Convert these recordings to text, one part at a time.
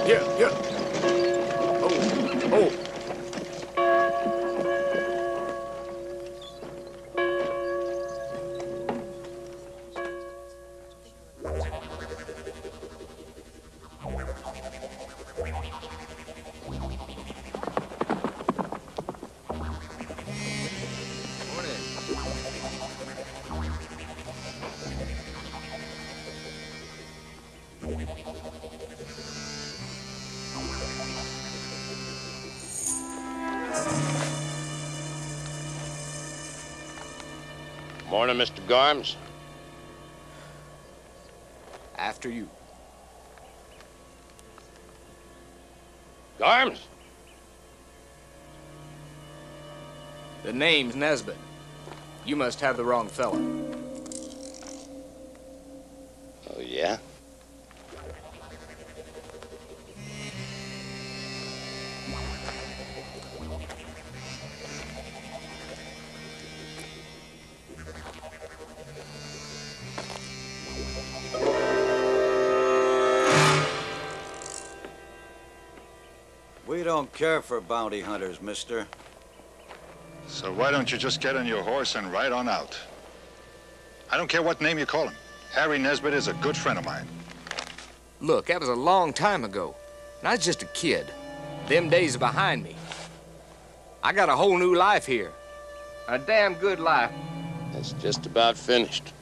Yeah, yeah. Oh, oh. Morning, Mr. Garms. After you. Garms? The name's Nesbitt. You must have the wrong fella. Oh, yeah? We don't care for bounty hunters, mister. So why don't you just get on your horse and ride on out? I don't care what name you call him. Harry Nesbitt is a good friend of mine. Look, that was a long time ago, and I was just a kid. Them days are behind me. I got a whole new life here. A damn good life. It's just about finished.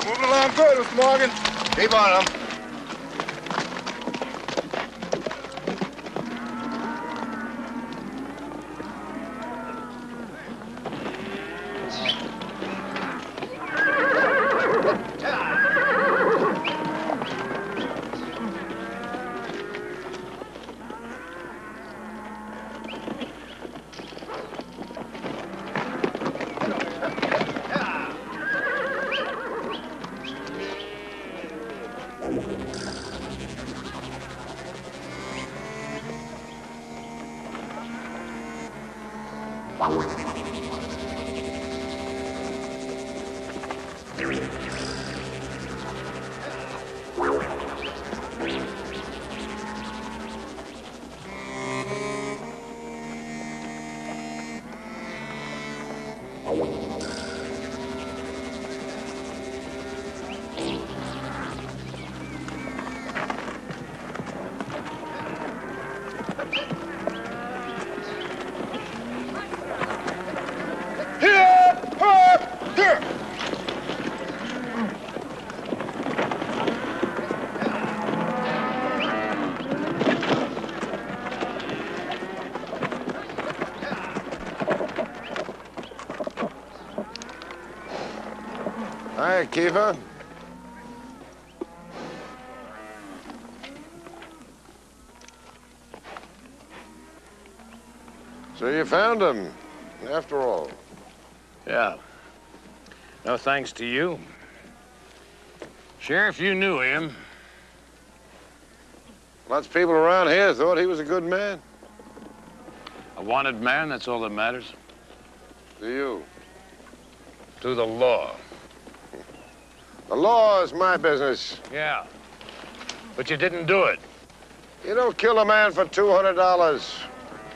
Moving along good, Mr. Morgan. Keep on him. there, Kiefer. So you found him, after all. Yeah. No thanks to you. Sheriff, you knew him. Lots of people around here thought he was a good man. A wanted man, that's all that matters. To you. To the law. The law is my business. Yeah. But you didn't do it. You don't kill a man for $200.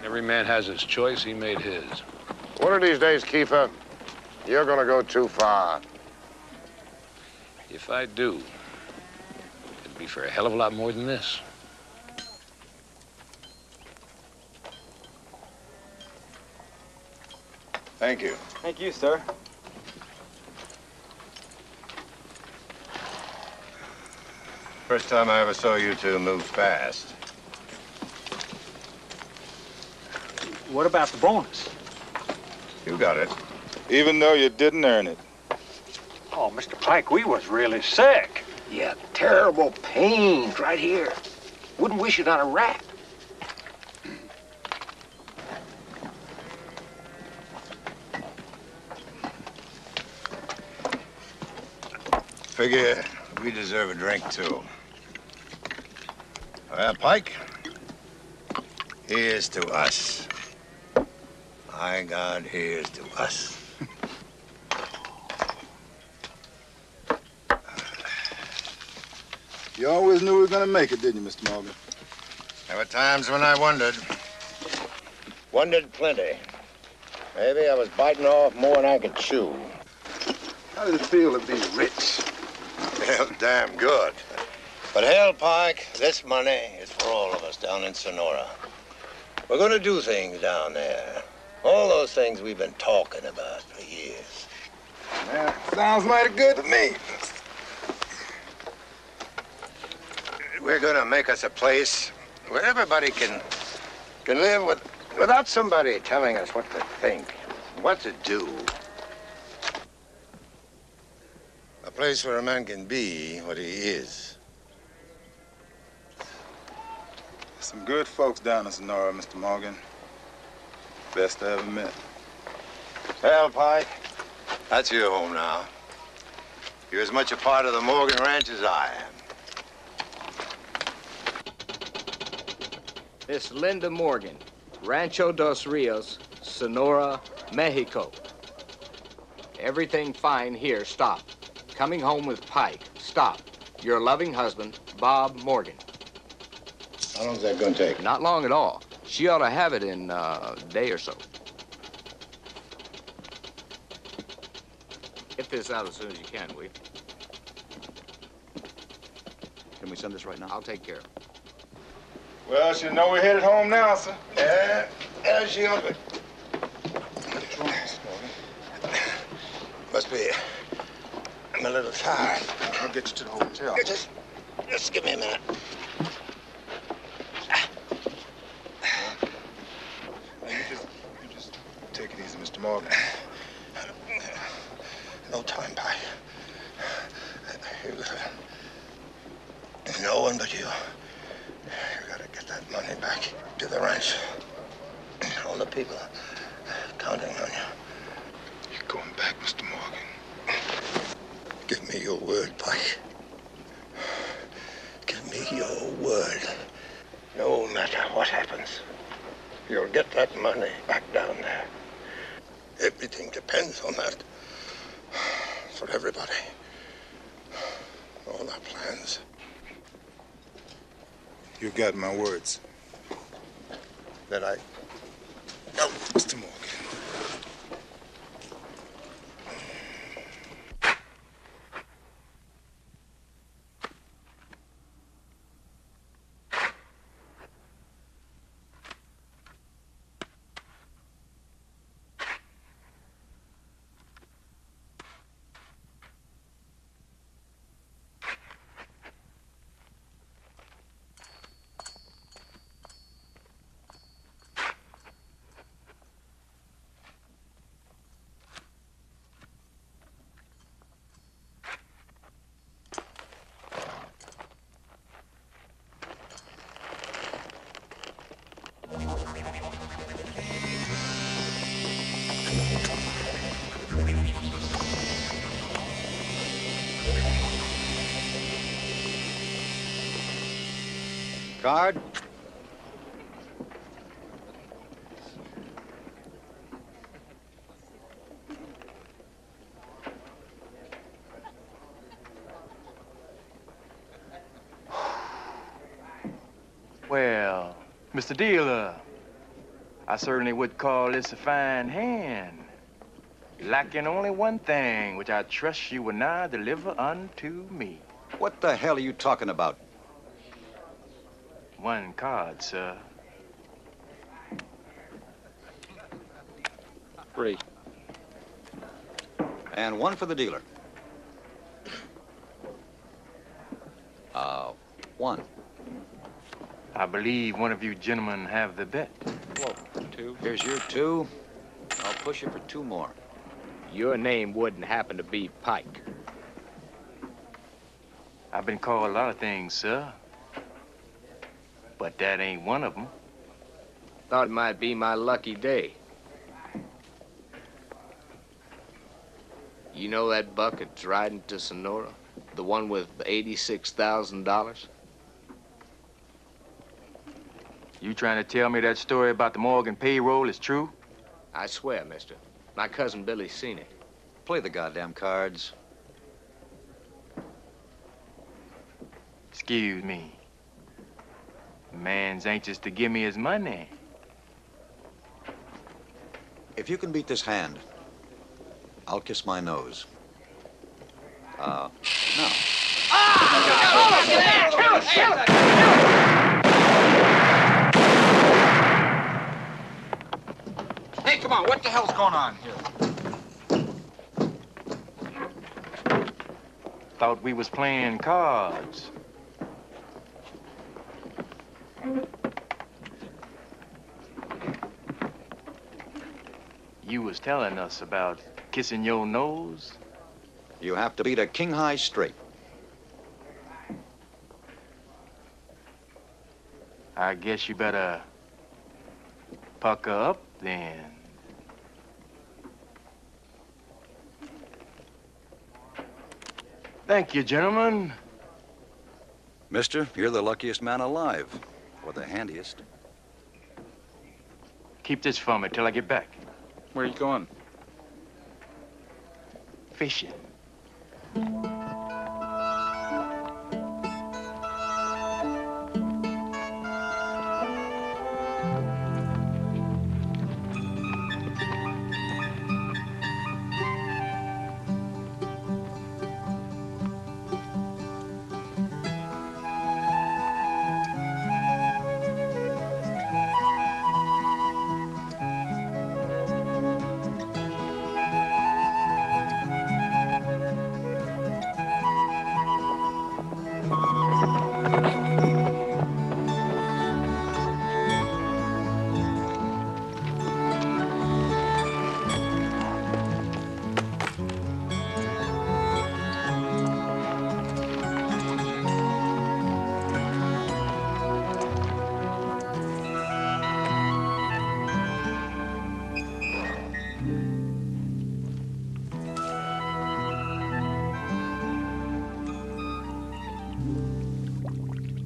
Every man has his choice. He made his. One of these days, Kiefer, you're gonna go too far. If I do, it'd be for a hell of a lot more than this. Thank you. Thank you, sir. First time I ever saw you two move fast. What about the bonus? You got it. Even though you didn't earn it. Oh, Mr. Pike, we was really sick. Yeah, terrible pains right here. Wouldn't wish it on a rat. Figure we deserve a drink, too. Well, Pike, here's to us. My God, here's to us. You always knew we were gonna make it, didn't you, Mr. Morgan? There were times when I wondered. Wondered plenty. Maybe I was biting off more than I could chew. How did it feel to be rich? Well, damn good. But hell, Pike, this money is for all of us down in Sonora. We're gonna do things down there. All those things we've been talking about for years. Yeah, sounds mighty good to me. We're gonna make us a place where everybody can live without somebody telling us what to think, what to do. A place where a man can be what he is. Some good folks down in Sonora, Mr. Morgan. Best I ever met. Well, Pike, that's your home now. You're as much a part of the Morgan Ranch as I am. Miss Linda Morgan, Rancho Dos Rios, Sonora, Mexico. Everything fine here, stop. Coming home with Pike, stop. Your loving husband, Bob Morgan. How long is that gonna take? Not long at all. She ought to have it in a day or so. Get this out as soon as you can, will you? Can we send this right now? I'll take care of it. Well, you know we're headed home now, sir. Yeah, she ought to. What's wrong, Mr. Morgan? Must be. I'm a little tired. I'll get you to the hotel. Just give me a minute. You just take it easy, Mr. Morgan. No time, Pike. No one but you. You gotta get that money back to the ranch. All the people counting on you. You're going back, Mr. Morgan. Give me your word, Pike. Give me your word. No matter what happens, you'll get that money back down there. Everything depends on that. For everybody. All our plans. You got my words. That I... No, Mr. Morgan. Guard. Well, Mr. Dealer, I certainly would call this a fine hand. Lacking only one thing, which I trust you will now deliver unto me. What the hell are you talking about? One card, sir. 3. And one for the dealer. 1. I believe one of you gentlemen have the bet. Whoa, 2. Here's your 2. I'll push you for 2 more. Your name wouldn't happen to be Pike. I've been called a lot of things, sir. But that ain't one of them. Thought it might be my lucky day. You know that bucket's riding to Sonora? The one with $86,000? You trying to tell me that story about the Morgan payroll is true? I swear, mister. My cousin Billy's seen it. Play the goddamn cards. Excuse me. The man's anxious to give me his money. If you can beat this hand, I'll kiss my nose. No. Hey, come on, what the hell's going on here? Thought we was playing cards. You was telling us about kissing your nose? You have to beat a king high straight. I guess you better pucker up then. Thank you, gentlemen. Mister, you're the luckiest man alive. Or the handiest. Keep this for me till I get back. Where are you going? Fishing.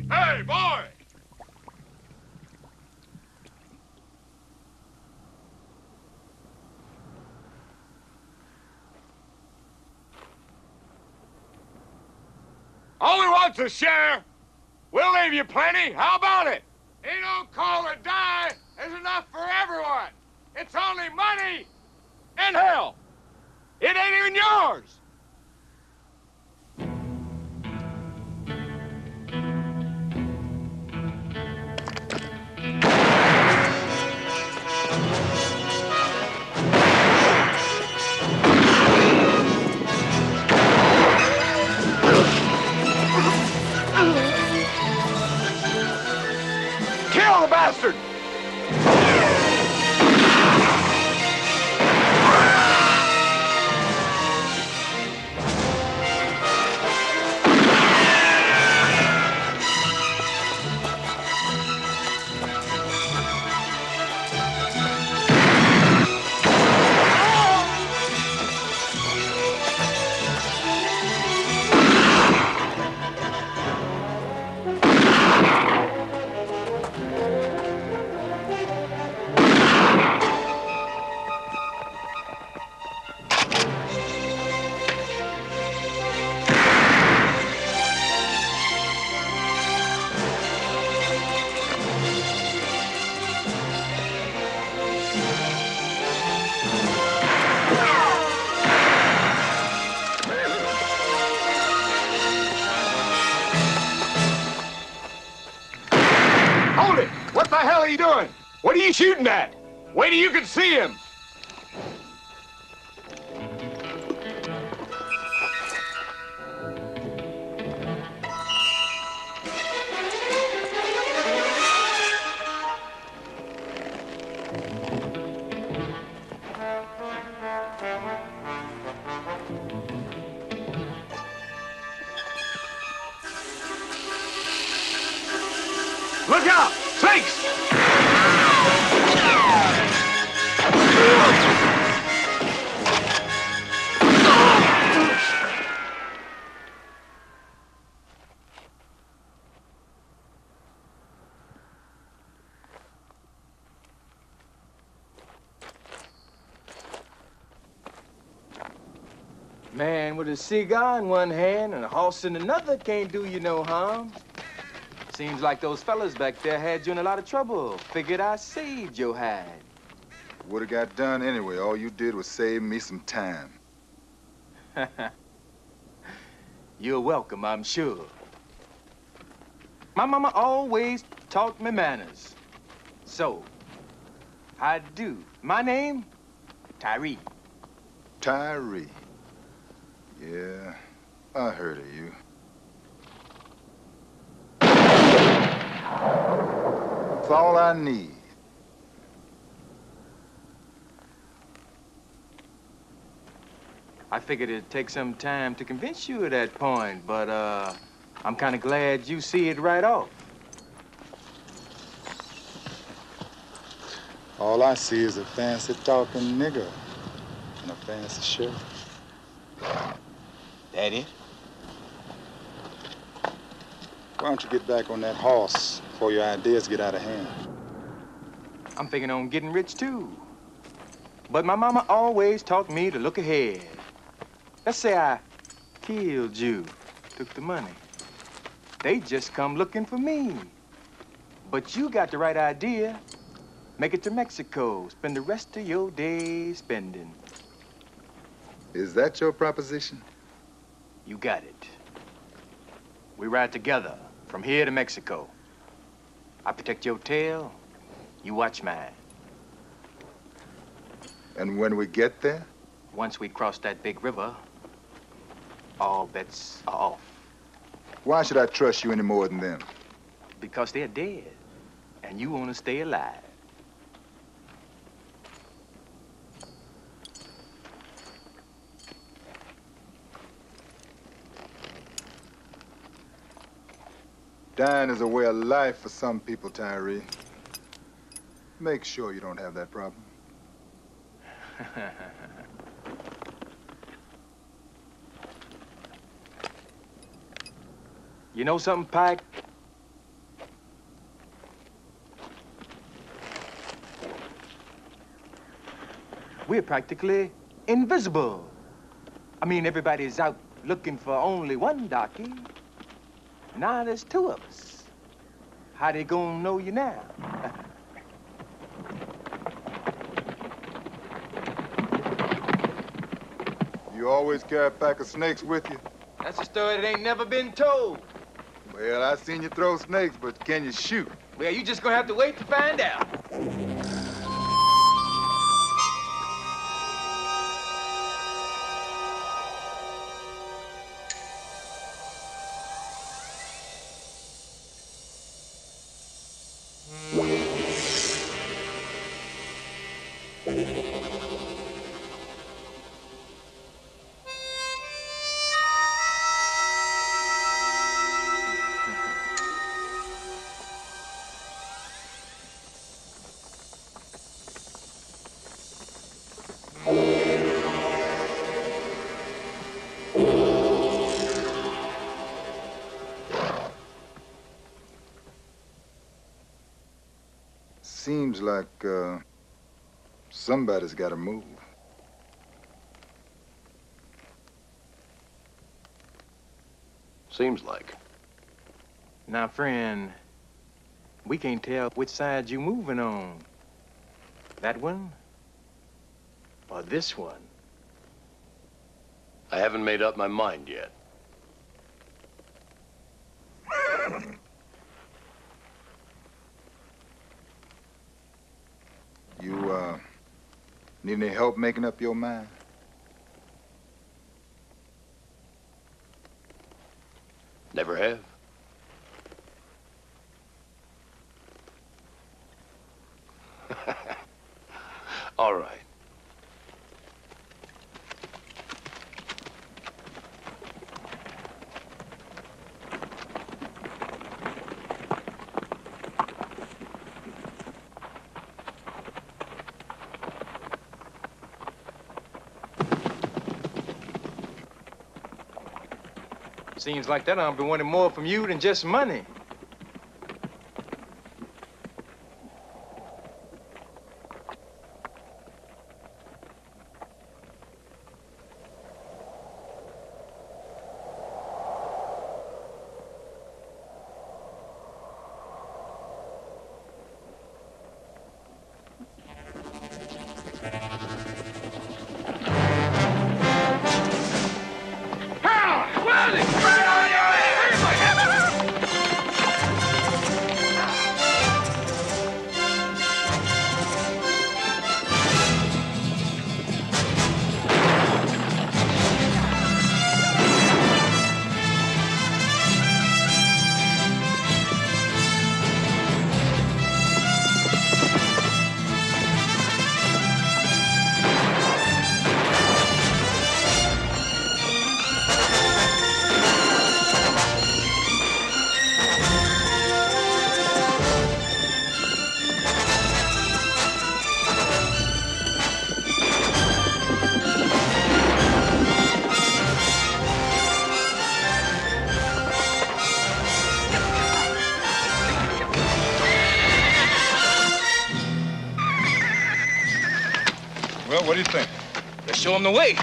Hey, boy! All we want's a share. We'll leave you plenty. How about it? Ain't no call to die. There's enough for everyone. It's only money and hell. It ain't even yours. Kill the bastard! Hold it! What the hell are you doing? What are you shooting at? Wait till you can see him. Look out! Snakes! Man with a cigar in one hand and a horse in another can't do you no harm. Seems like those fellas back there had you in a lot of trouble. Figured I saved your hide. Would have got done anyway. All you did was save me some time. You're welcome, I'm sure. My mama always taught me manners. So, I do. My name, Tyree. Tyree. Yeah, I heard of you. That's all I need. I figured it'd take some time to convince you of that point, but, I'm kind of glad you see it right off. All I see is a fancy-talking nigger and a fancy shirt. That it? Why don't you get back on that horse before your ideas get out of hand? I'm thinking on getting rich, too. But my mama always taught me to look ahead. Let's say I killed you, took the money. They just come looking for me. But you got the right idea. Make it to Mexico, spend the rest of your days spending. Is that your proposition? You got it. We ride together from here to Mexico. I protect your tail, you watch mine. And when we get there? Once we cross that big river, all bets are off. Why should I trust you any more than them? Because they're dead, and you want to stay alive. Dying is a way of life for some people, Tyree. Make sure you don't have that problem. You know something, Pike? We're practically invisible. I mean, everybody's out looking for only one darky. Now there's two of us. How they gonna know you now? You always carry a pack of snakes with you? That's a story that ain't never been told. Well, I seen you throw snakes, but can you shoot? Well, you just gonna have to wait to find out. Seems like, somebody's got to move. Seems like. Now, friend, we can't tell which side you moving on. That one or this one? I haven't made up my mind yet. Need any help making up your mind? Never have. All right. Seems like that I'll be wanting more from you than just money. Well, what do you think? Let's show him the way.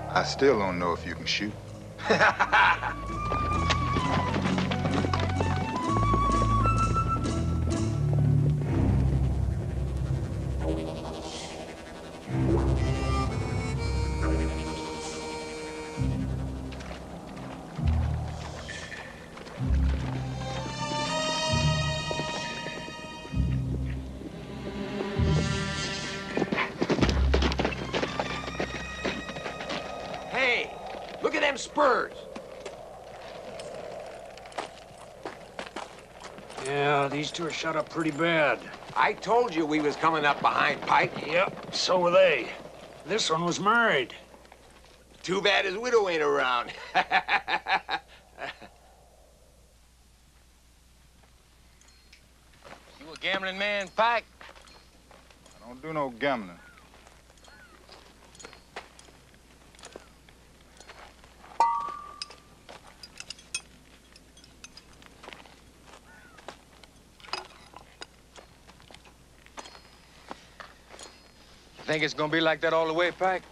I still don't know if you can shoot. Hey, look at them spurs. Yeah, these two are shot up pretty bad. I told you we was coming up behind Pike. Yep, so were they. This one was married. Too bad his widow ain't around. You a gambling man, Pike? I don't do no gambling. Think it's gonna be like that all the way, Pike?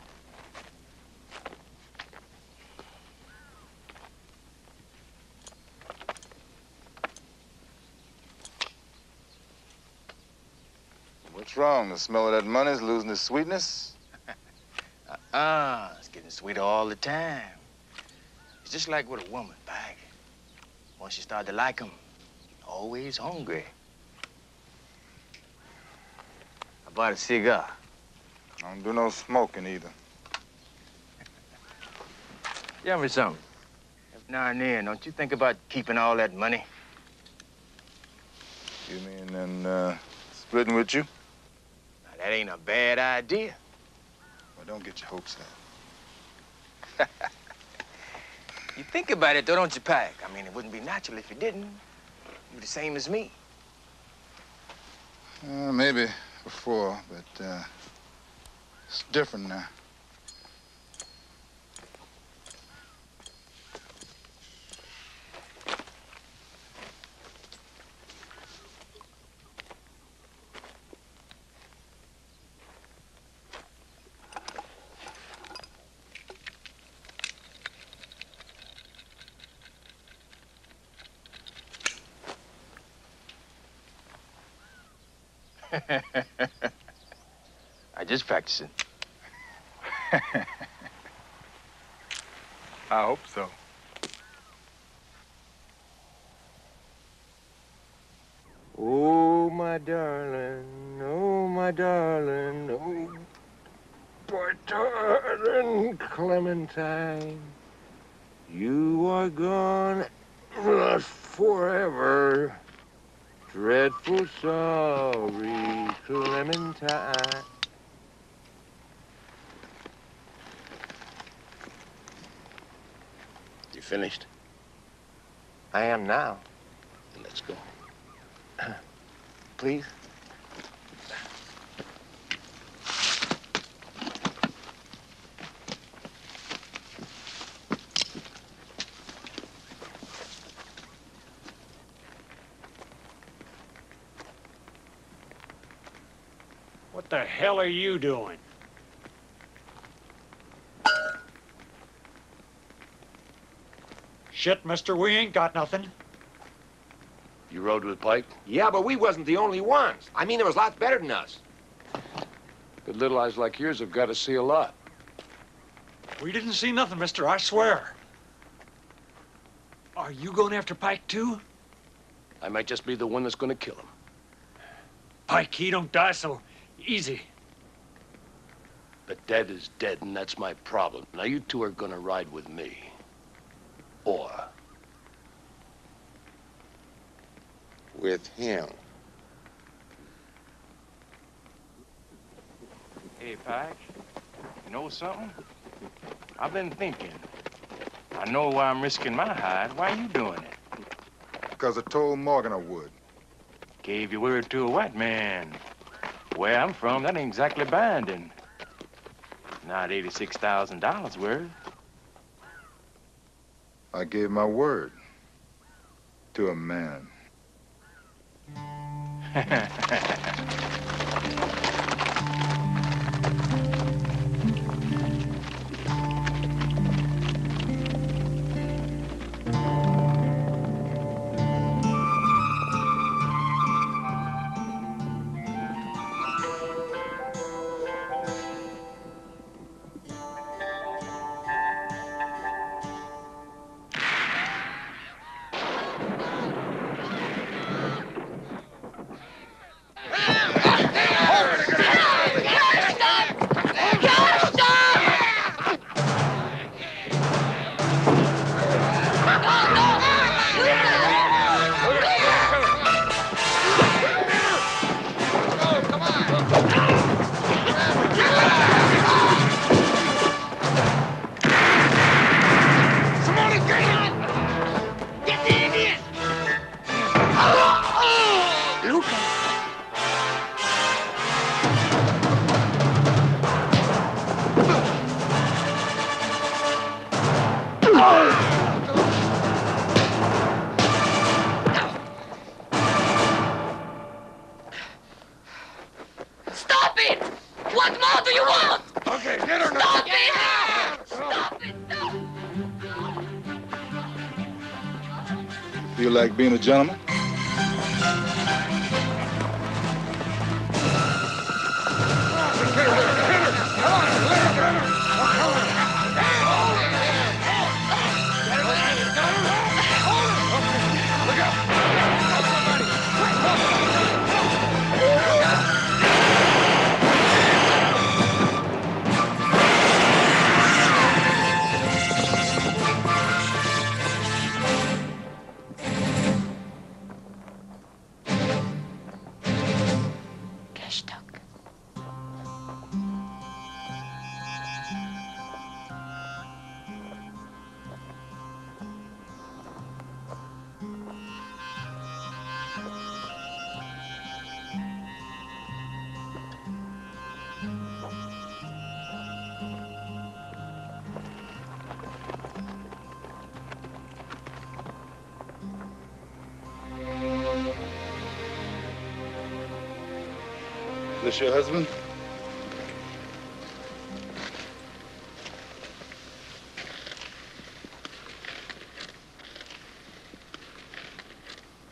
What's wrong? The smell of that money's losing its sweetness? It's getting sweeter all the time. It's just like with a woman, Pike. Once you start to like 'em, always hungry. How about a cigar? I don't do no smoking either. Tell me something. Every now and then, don't you think about keeping all that money? You mean then splitting with you? Now, that ain't a bad idea. Well, don't get your hopes up. You think about it, though, don't you, Pike? I mean, it wouldn't be natural if you didn't. You're the same as me. Maybe before, but it's different now. I just practicing. I hope so. Oh, my darling, oh, my darling, oh, my darling Clementine, you are gone, not forever. Dreadful sorry, Clementine. You finished? I am now. Then let's go. Please? What the hell are you doing? Shit, mister, we ain't got nothing. You rode with Pike? Yeah, but we wasn't the only ones. I mean, there was lots better than us. But little eyes like yours have got to see a lot. We didn't see nothing, mister, I swear. Are you going after Pike, too? I might just be the one that's going to kill him. Pike, he don't die so easy. But dead is dead, and that's my problem. Now, you two are going to ride with me. Or With him. Hey, Pike, you know something? I've been thinking. I know why I'm risking my hide. Why are you doing it? Because I told Morgan I would. Gave your word to a white man. Where I'm from, that ain't exactly binding. Not $86,000 worth. I gave my word to a man. Stop it! What more do you want? Okay, get her now. Stop it! Stop it! Feel like being a gentleman? This your husband?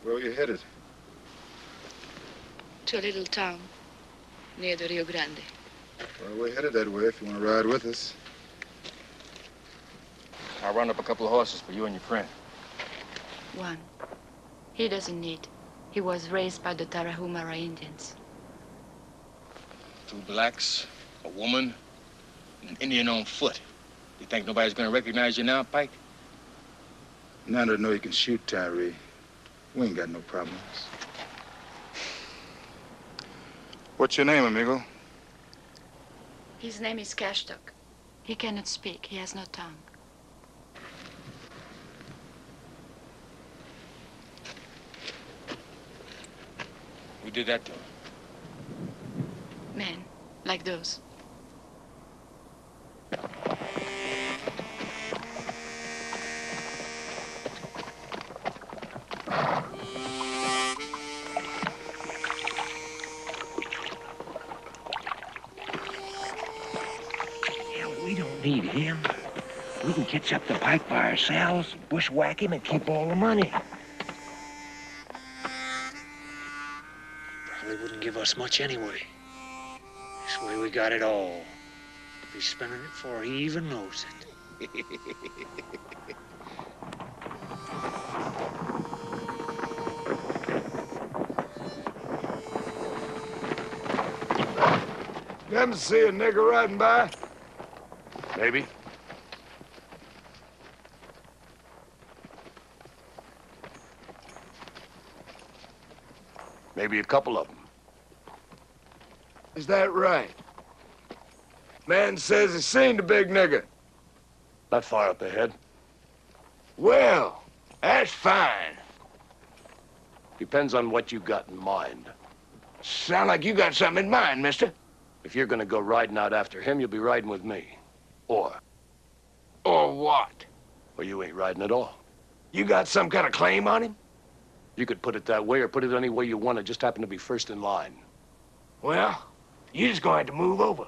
Where are you headed? to a little town near the Rio Grande. Well, we're headed that way if you want to ride with us. I'll run up a couple of horses for you and your friend. One. He doesn't need. He was raised by the Tarahumara Indians. 2 blacks, a woman, and an Indian on foot. You think nobody's gonna recognize you now, Pike? Now that I know you can shoot, Tyree, we ain't got no problems. What's your name, amigo? His name is Cashtock. He cannot speak. He has no tongue. Who did that to him? Men like those. We don't need him. We can catch up to Pike by ourselves, bushwhack him, and keep all the money. Probably wouldn't give us much anyway. This way we got it all. He's spending it before he even knows it. Them see a nigger riding by? Maybe. Maybe a couple of them. Is that right? Man says he's seen the big nigger. Not far up ahead. Well, that's fine. Depends on what you got in mind. Sound like you got something in mind, mister. If you're gonna go riding out after him, you'll be riding with me. Or what? Or you ain't riding at all. You got some kind of claim on him? You could put it that way or put it any way you want. It just happen to be first in line. Well, you just gonna have to move over.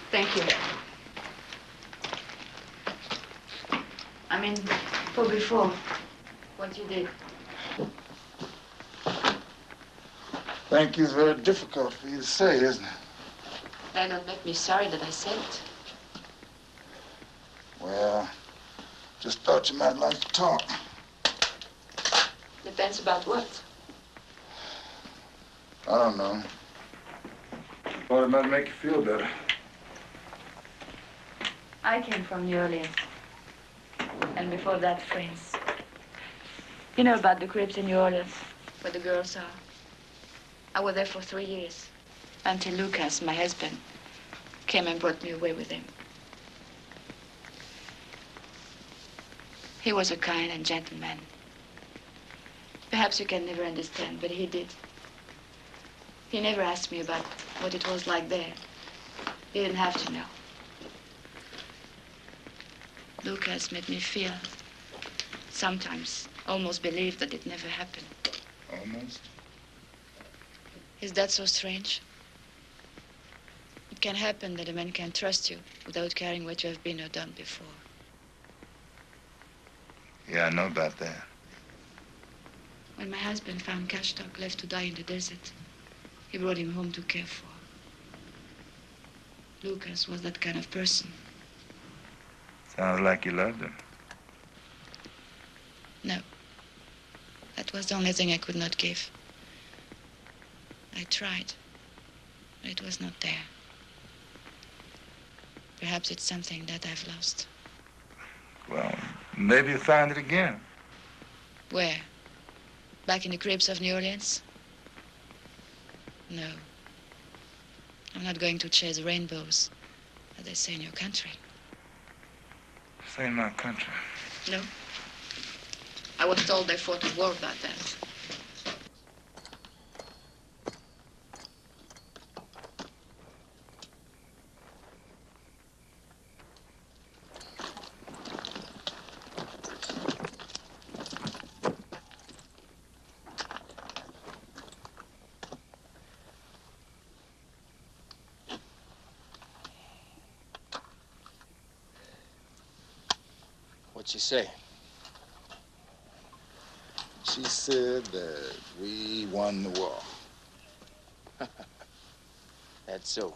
Thank you. I mean, for before, what you did. Thank you is very difficult for you to say, isn't it? That don't make me sorry that I said it. Well, just thought you might like to talk. Depends about what. I don't know. Thought it might make you feel better. I came from New Orleans. And before that, France. You know about the cribs in New Orleans, where the girls are. I was there for 3 years, until Lucas, my husband, came and brought me away with him. He was a kind and gentle man. Perhaps you can never understand, but he did. He never asked me about what it was like there. He didn't have to know. Lucas made me feel, sometimes, almost believe that it never happened. Almost? Is that so strange? It can happen that a man can trust you without caring what you have been or done before. Yeah, I know about that. When my husband found Cashtock left to die in the desert, he brought him home to care for. Lucas was that kind of person. Sounds like you loved him. No. That was the only thing I could not give. I tried, but it was not there. Perhaps it's something that I've lost. Well, maybe you'll find it again. Where? Back in the cribs of New Orleans? No. I'm not going to chase rainbows, as they say in your country. This ain't my country. No. I was told they fought a war about that. What'd she say? She said that we won the war. That's so.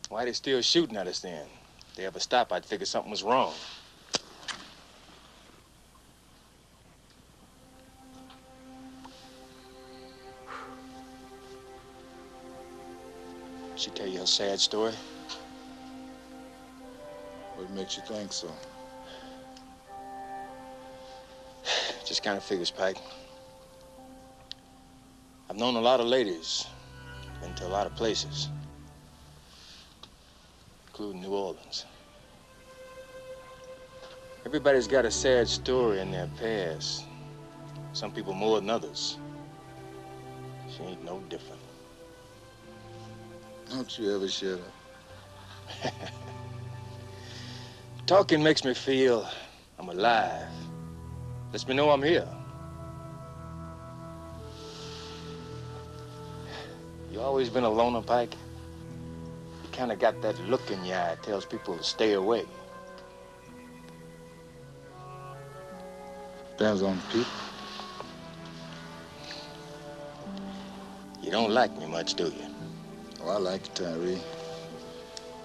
Why they still shooting at us then? If they ever stop, I'd figure something was wrong. She tell you a sad story? What makes you think so? Just kind of figures, Pike. I've known a lot of ladies, been to a lot of places, including New Orleans. Everybody's got a sad story in their past. Some people more than others. She ain't no different. Don't you ever shut up. Talking makes me feel I'm alive. Lets me know I'm here. You always been a loner, Pike? You kind of got that look in your eye that tells people to stay away. Depends on the people. You don't like me much, do you? Oh, I like you, Tyree.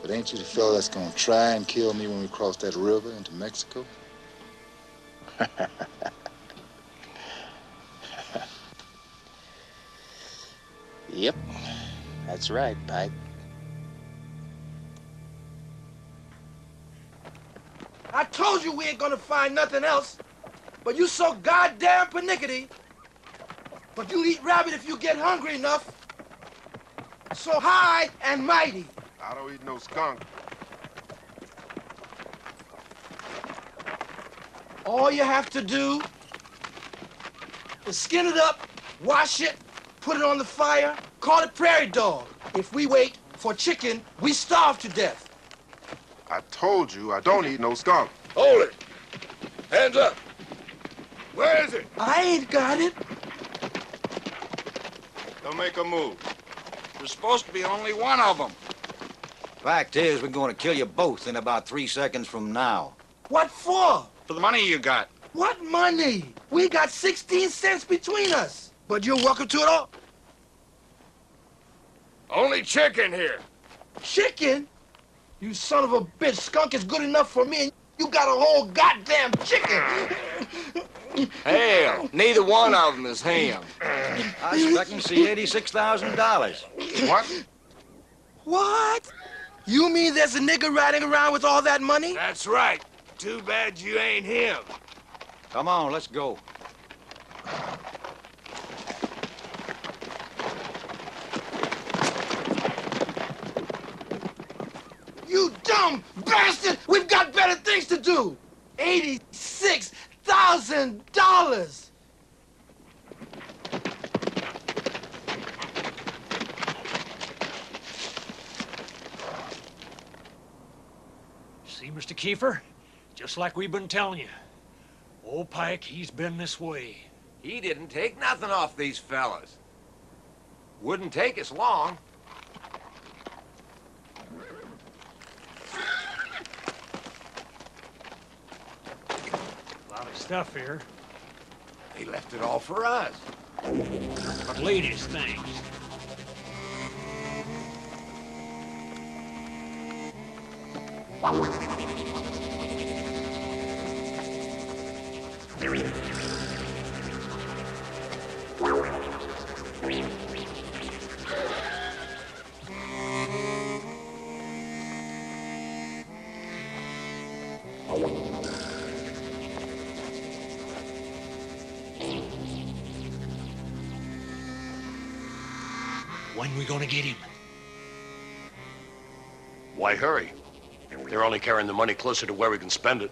But ain't you the fellow that's gonna try and kill me when we cross that river into Mexico? Yep, that's right, Pike. I told you we ain't gonna find nothing else, but you so goddamn pernickety. But you'll eat rabbit if you get hungry enough. So high and mighty. I don't eat no skunk. All you have to do is skin it up, wash it, put it on the fire, call it prairie dog. If we wait for chicken, we starve to death. I told you I don't eat no skunk. Hold it. Hands up. Where is it? I ain't got it. Don't make a move. There's supposed to be only one of them. Fact is, we're going to kill you both in about 3 seconds from now. What for? For the money you got. What money? We got 16 cents between us. But you're welcome to it all. Only chicken here. Chicken? You son of a bitch. Skunk is good enough for me, and you got a whole goddamn chicken. Hell, neither one of them is ham. I expect to see $86,000. What? What? You mean there's a nigger riding around with all that money? That's right. Too bad you ain't him. Come on, let's go. You dumb bastard! We've got better things to do! $86,000! See, Mr. Kiefer? Just like we've been telling you. Old Pike, he's been this way. He didn't take nothing off these fellas. Wouldn't take us long. A lot of stuff here. They left it all for us. But ladies' things. When we gonna get him? Why hurry? They're only carrying the money closer to where we can spend it.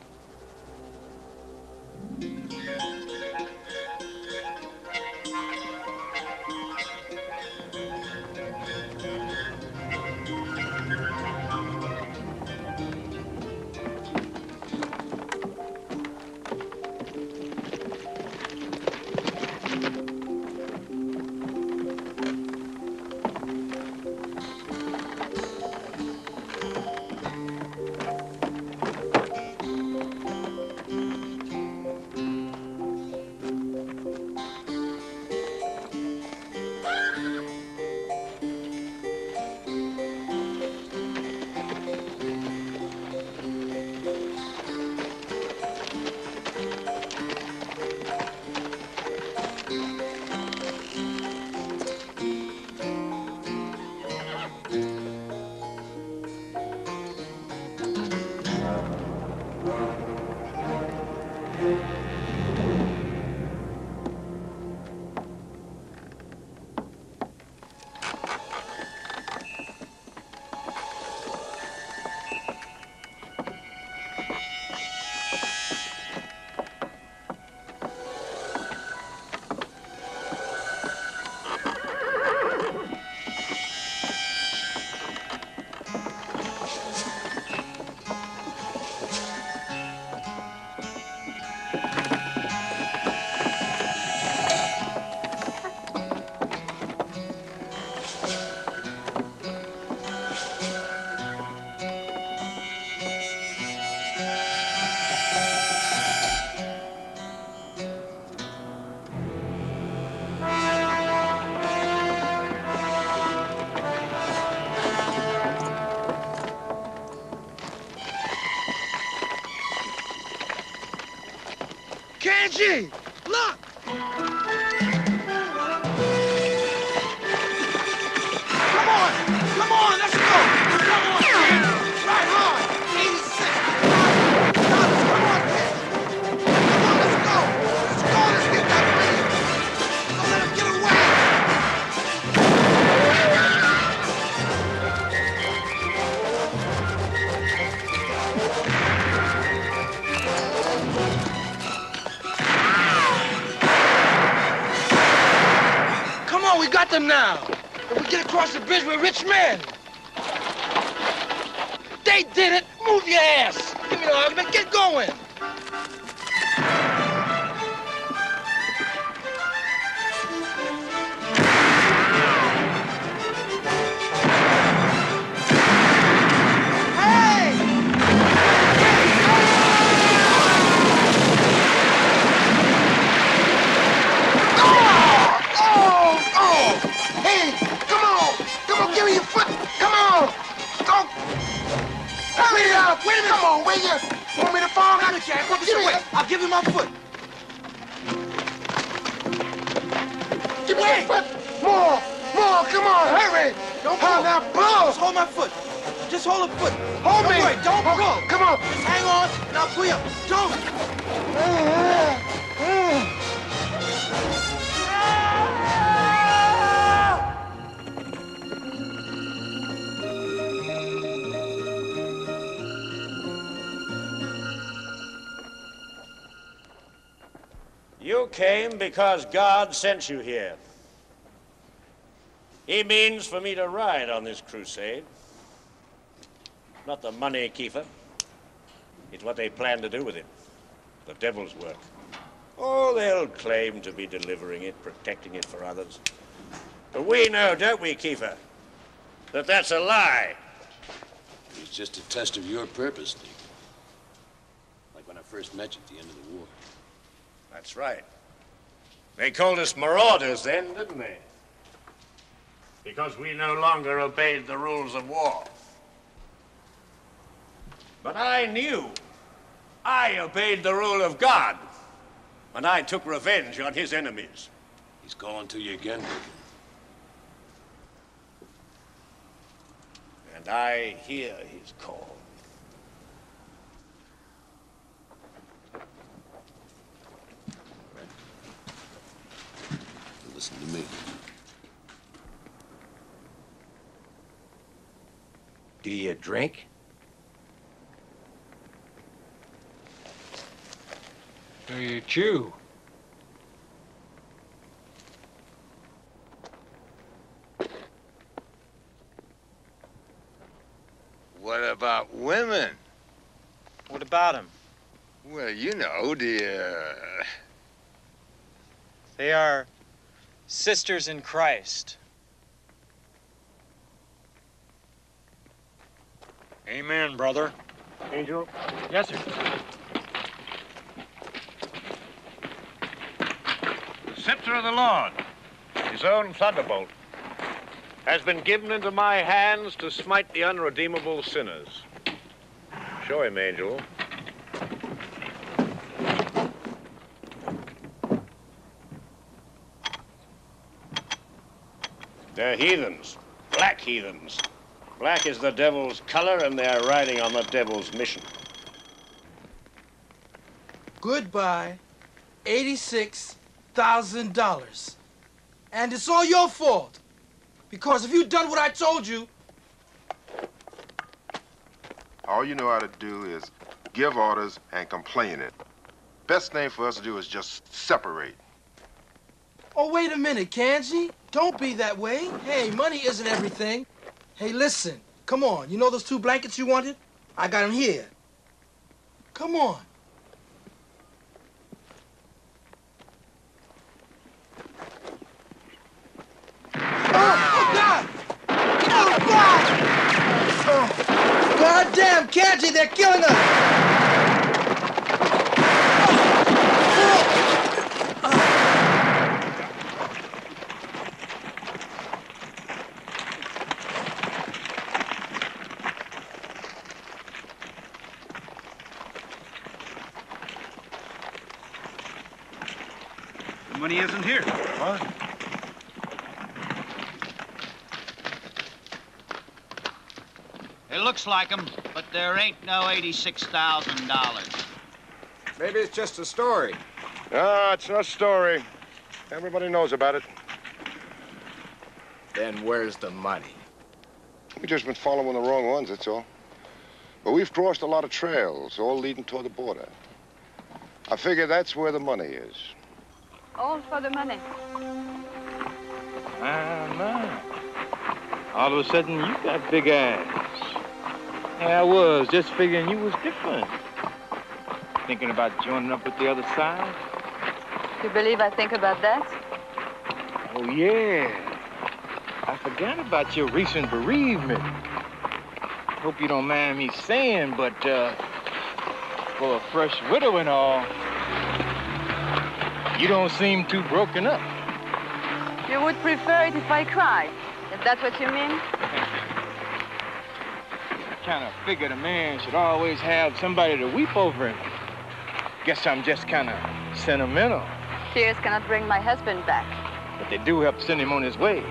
Kanji! Look! Come on! Come on, let's go! Come on, Kanji! Right hard! 86! Come on, Kanji! Come on, let's go! Let's go! Let's get that money! Don't let him get away! Come on, we got them now! If we get across the bridge, we're rich men! They did it! Move your ass! Give me the argument, get going! Wait a minute! Come on, wait here! Want me to fall? Give me it. I'll give you my foot. Give me your foot! More! More! Come on, hurry! Don't pull. Now pull! Just hold my foot. Just hold a foot. Hold me! Wait, don't pull. Come on. Just hang on, and I'll pull you up. Don't! You came because God sent you here. He means for me to ride on this crusade. Not the money, Kiefer. It's what they plan to do with it. The devil's work. Oh, they'll claim to be delivering it, protecting it for others. But we know, don't we, Kiefer, that that's a lie. It's just a test of your purpose, Dick. Like when I first met you at the end of the war. That's right. They called us marauders then, didn't they? Because we no longer obeyed the rules of war. But I knew I obeyed the rule of God when I took revenge on his enemies. He's calling to you again, Dick. And I hear his call. Listen to me. Do you drink? Do you chew? What about women? What about them? Well, you know, They are sisters in Christ. Amen, brother. Angel? Yes, sir. The scepter of the Lord, his own thunderbolt, has been given into my hands to smite the unredeemable sinners. Show him, Angel. They're heathens, black heathens. Black is the devil's color, and they're riding on the devil's mission. Goodbye, $86,000. And it's all your fault. Because if you'd done what I told you... All you know how to do is give orders and complain it. Best thing for us to do is just separate. Oh, wait a minute, Kanji. Don't be that way. Hey, money isn't everything. Hey, listen. Come on. You know those 2 blankets you wanted? I got them here. Come on. Oh, God! Oh, God! Oh, goddamn, Kanji, they're killing us! money isn't here. What? It looks like them, but there ain't no $86,000. Maybe it's just a story. No, it's no story. Everybody knows about it. Then where's the money? We've just been following the wrong ones, that's all. But we've crossed a lot of trails, all leading toward the border. I figure that's where the money is. All for the money. My. All of a sudden, you got big eyes. Yeah, I was just figuring you was different. Thinking about joining up with the other side? You believe I think about that? Oh, yeah. I forgot about your recent bereavement. Hope you don't mind me saying, but, for a fresh widow and all, you don't seem too broken up. You would prefer it if I cried. Is that what you mean? I kind of figured a man should always have somebody to weep over him. Guess I'm just kind of sentimental. Tears cannot bring my husband back. But they do help send him on his way.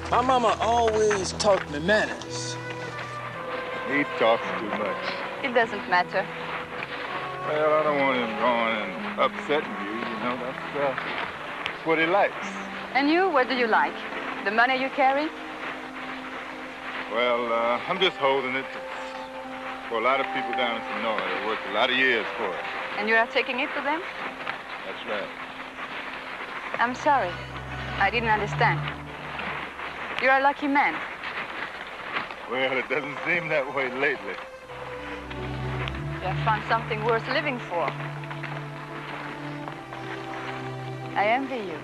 My mama always taught me manners. He talks too much. It doesn't matter. Well, I don't want him going and upsetting you, you know. That's what he likes. And you, what do you like? The money you carry? Well, I'm just holding it for a lot of people down in Sonora. They worked a lot of years for it. And you are taking it to them? That's right. I'm sorry. I didn't understand. You're a lucky man. Well, it doesn't seem that way lately. You have found something worth living for. I envy you.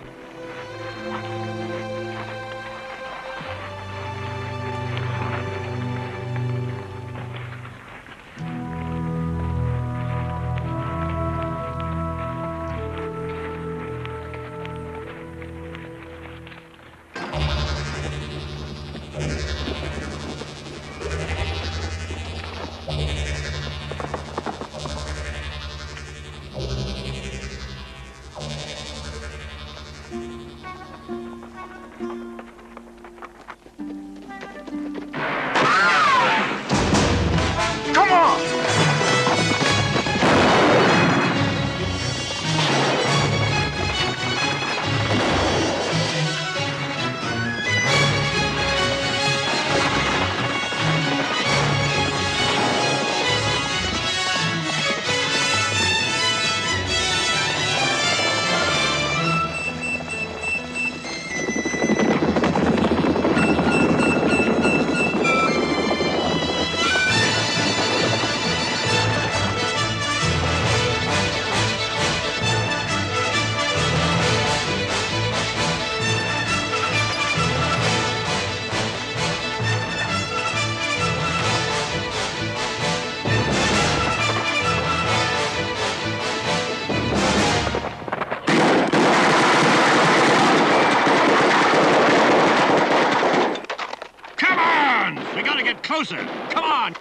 Come on! We gotta get closer. Come on.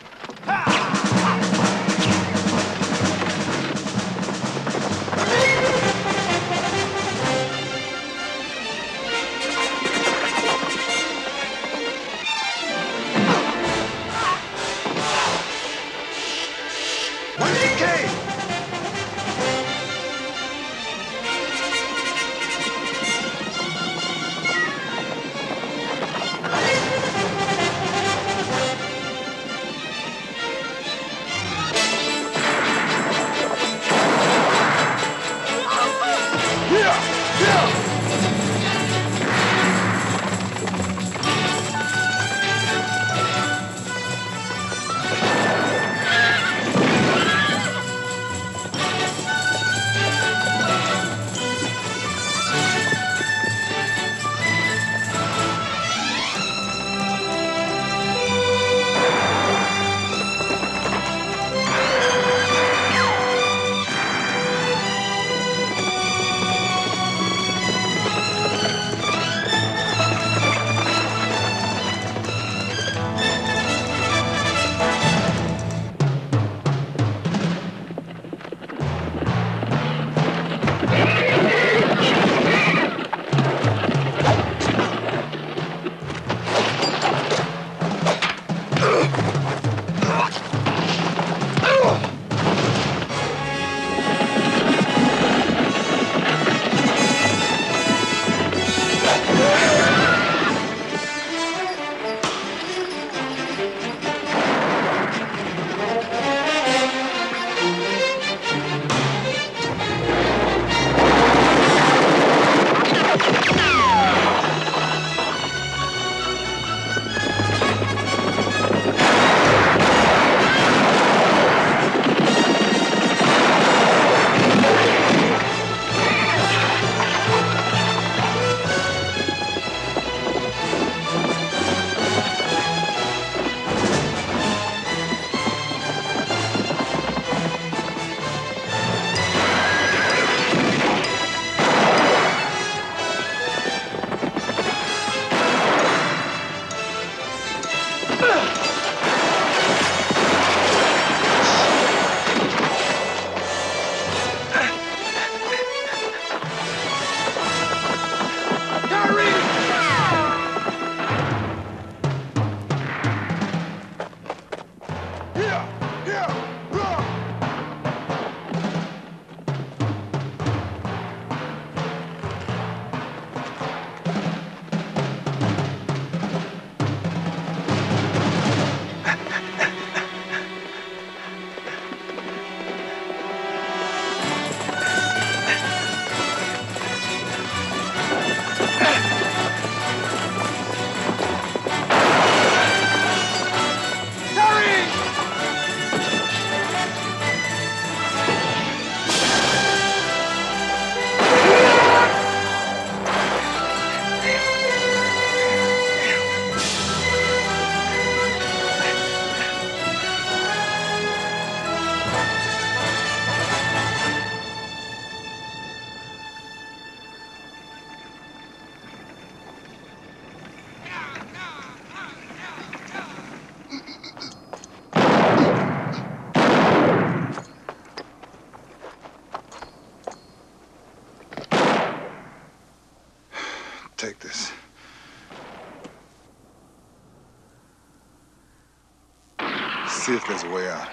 see if there's a way out.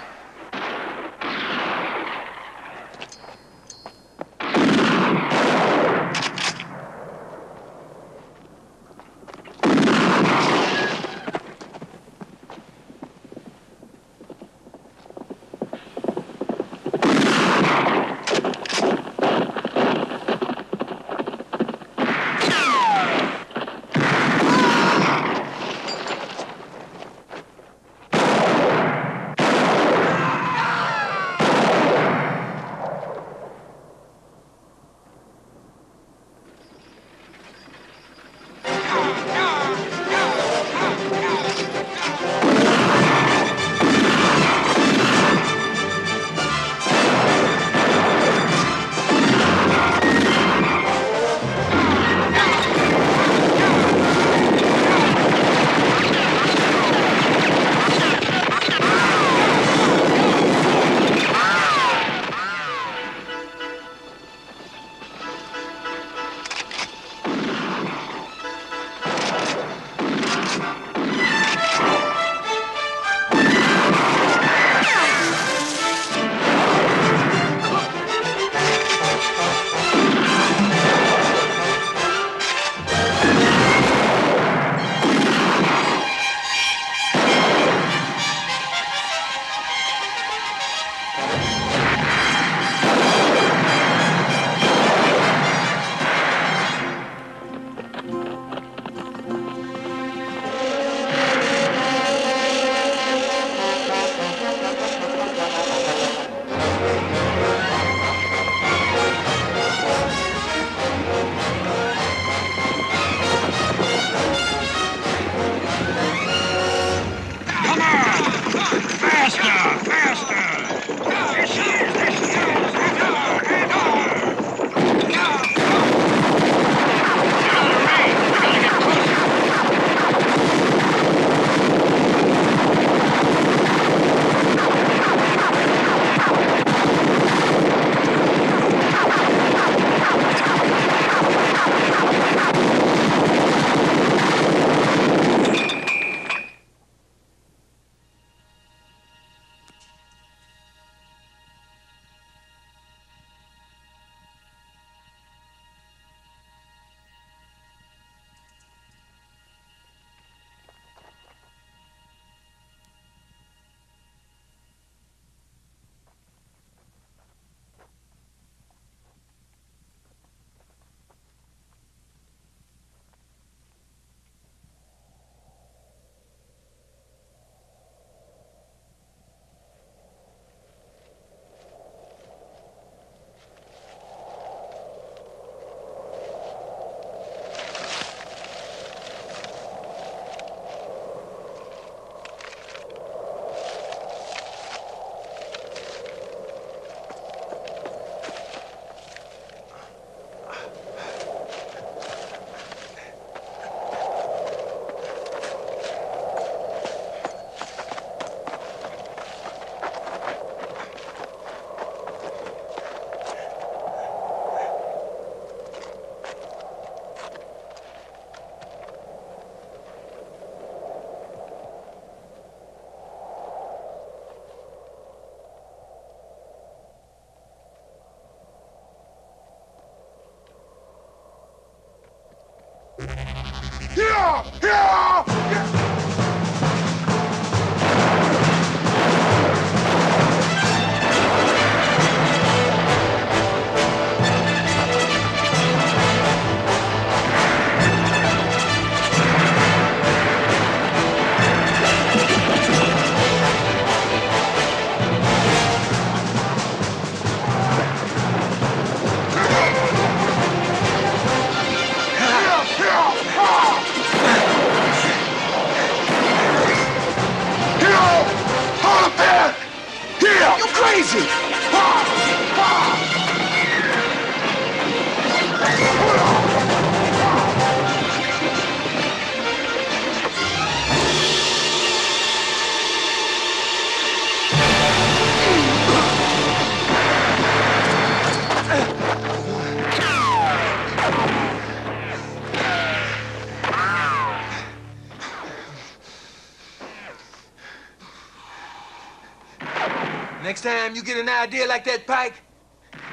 time you get an idea like that, Pike,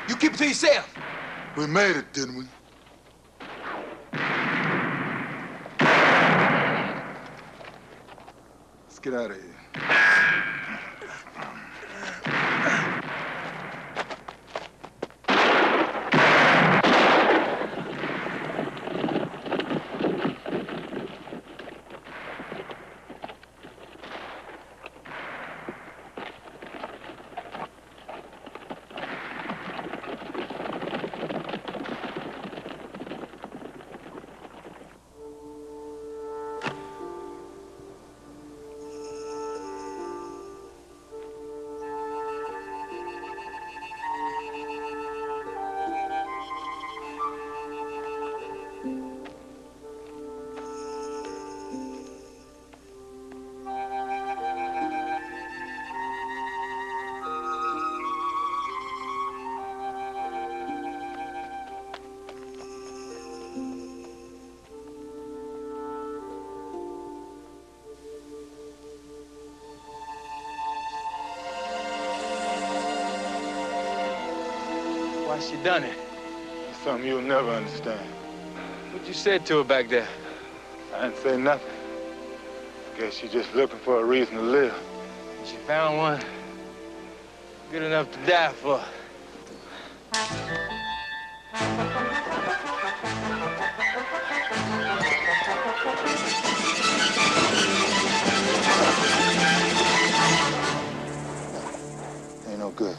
you keep it to yourself. We made it, didn't we? Let's get out of here. Why she done it? It's something you'll never understand. What you said to her back there? I didn't say nothing. Guess she's just looking for a reason to live. She found one good enough to die for. Ain't no good.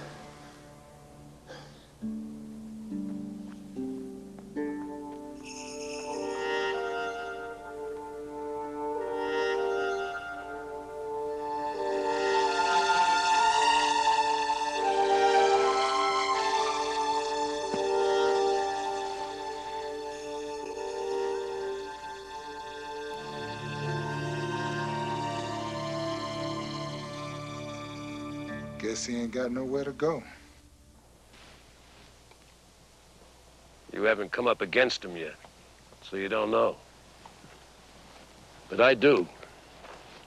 Guess he ain't got nowhere to go. You haven't come up against him yet, so you don't know. But I do.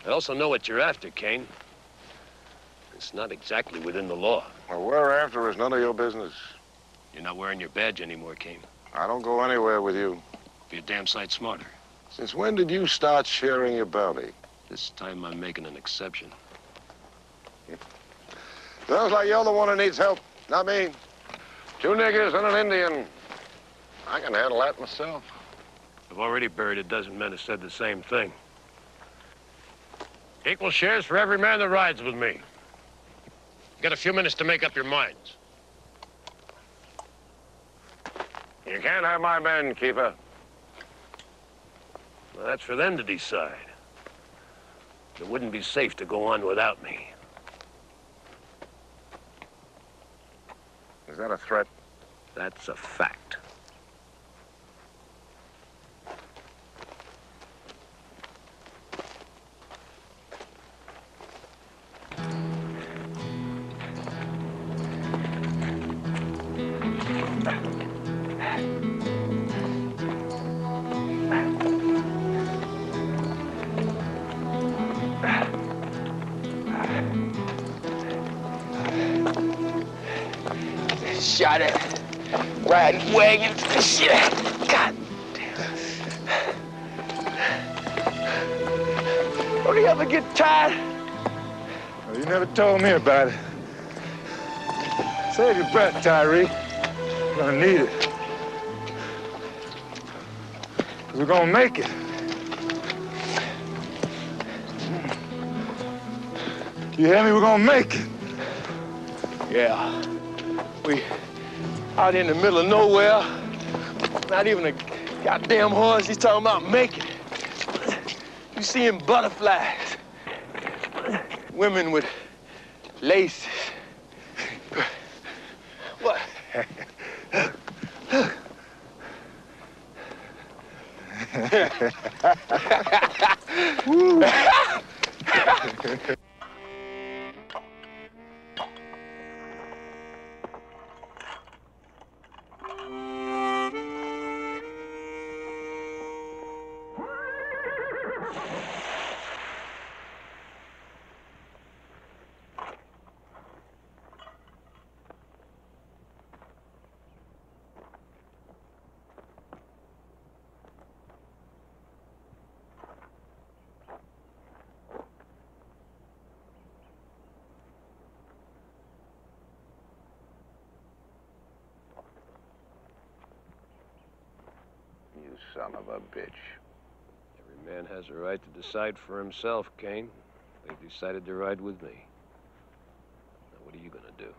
I also know what you're after, Kane. It's not exactly within the law. What we're after is none of your business. You're not wearing your badge anymore, Kane. I don't go anywhere with you. Be a damn sight smarter. Since when did you start sharing your bounty? This time I'm making an exception. Sounds like you're the one who needs help, not me. 2 niggers and an Indian. I can handle that myself. I've already buried a dozen men who said the same thing. Equal shares for every man that rides with me. You got a few minutes to make up your minds. You can't have my men, Keeper. Well, that's for them to decide. It wouldn't be safe to go on without me. Is that a threat? That's a fact. Shot at riding wagons and shit. God damn. Don't you ever get tired? Well, you never told me about it. Save your breath, Tyree. You're gonna need it. 'Cause we're gonna make it. You hear me? We're gonna make it. Yeah. We out in the middle of nowhere. Not even a goddamn horse. He's talking about making it. You seeing butterflies. Women with laces. What? Woo. son of a bitch. Every man has a right to decide for himself, Kane. They've decided to ride with me. Now, what are you gonna do?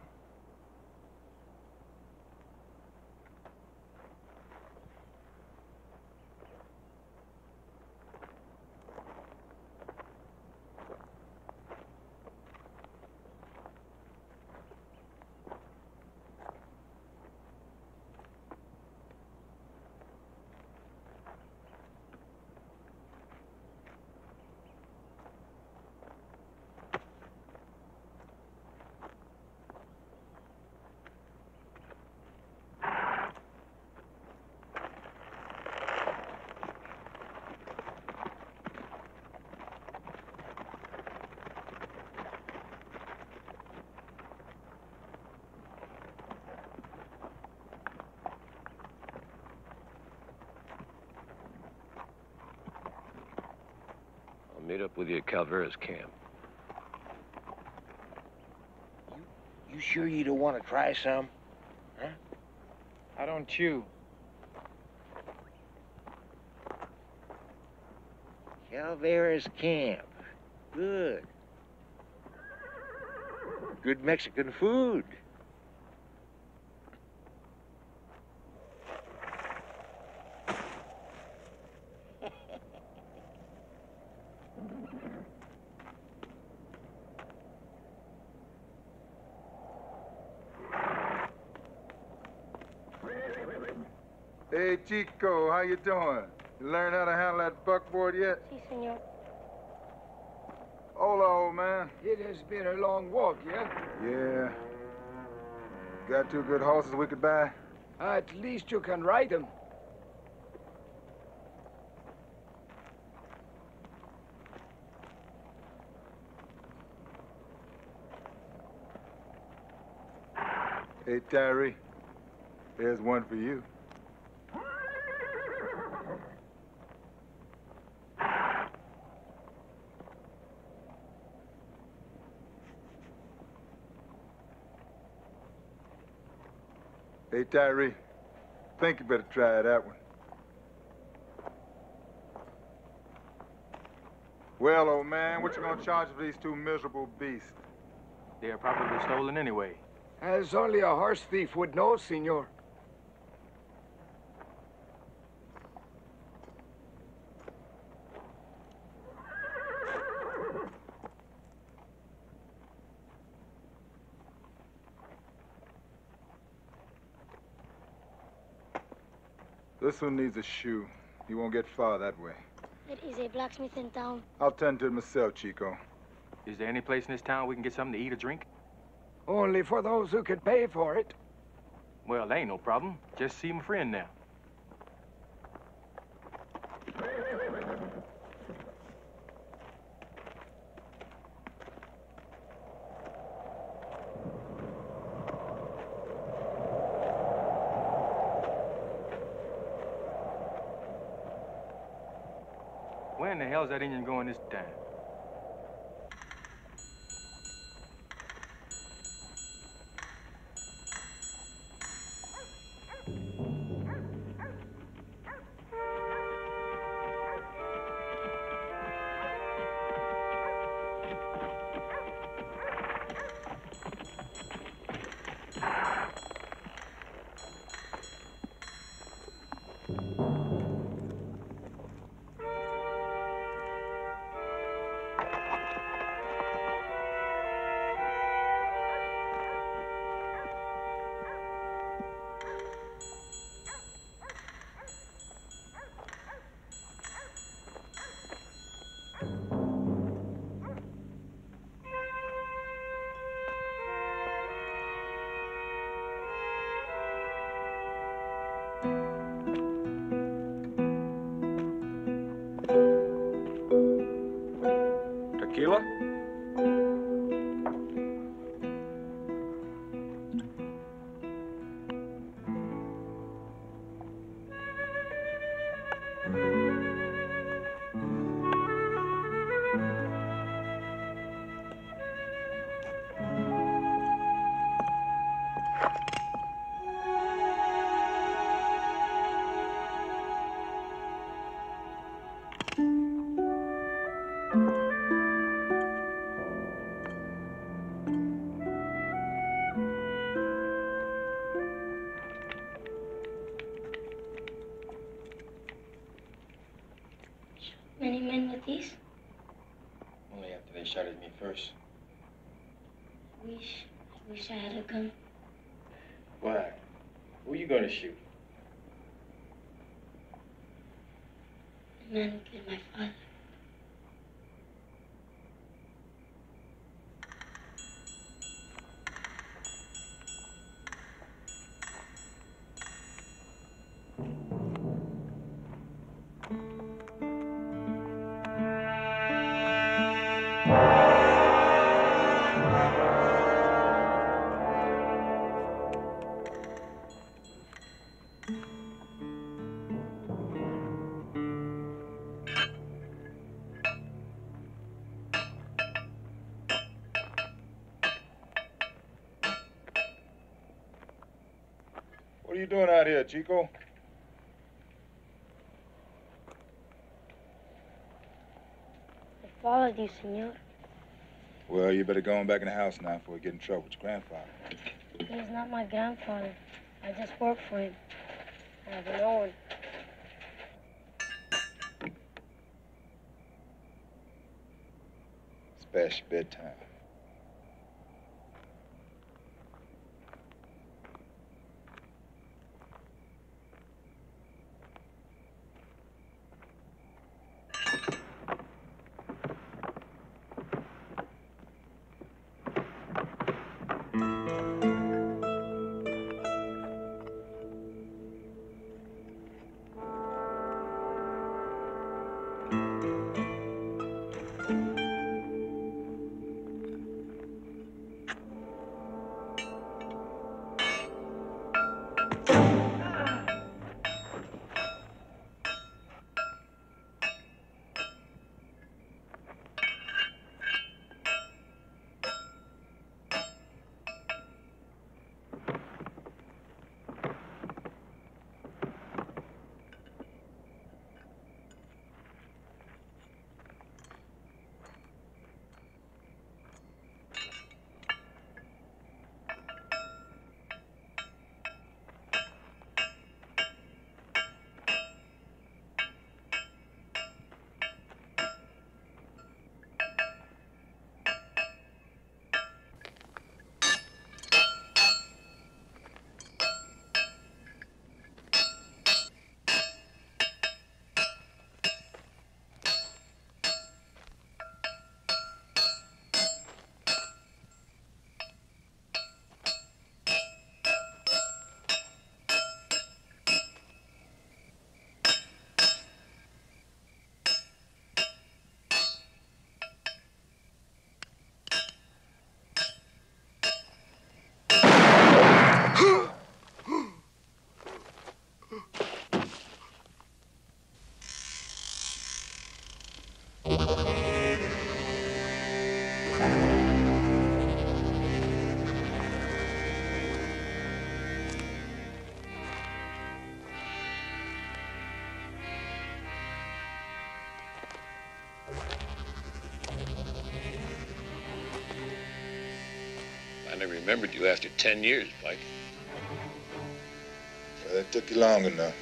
Meet up with you at Calvera's camp. You sure you don't want to try some? Huh? Why don't you? Calvera's camp. Good. Good Mexican food. Hey, Chico, how you doing? You learn how to handle that buckboard yet? Si, senor. Hola, old man. It has been a long walk, yeah? Yeah. Got 2 good horses we could buy? At least you can ride them. Hey, Tyree, there's one for you. Hey, Tyree, think you better try that one. Well, old man, what you gonna charge for these 2 miserable beasts? They're probably stolen anyway. As only a horse thief would know, senor. This one needs a shoe. He won't get far that way. There is a blacksmith in town. I'll tend to it myself, Chico. Is there any place in this town we can get something to eat or drink? Only for those who could pay for it. Well, that ain't no problem. Just see my friend now. Where in the hell's that Indian going this time? shot at me first. Wish I had a gun. Why? Who you gonna shoot? The man who killed my father. What are you doing out here, Chico? I followed you, senor. Well, you better go on back in the house now before we get in trouble with your grandfather. He's not my grandfather. I just work for him. I have no one. It's past your bedtime. I never remembered you after 10 years, Pike. Well, that took you long enough.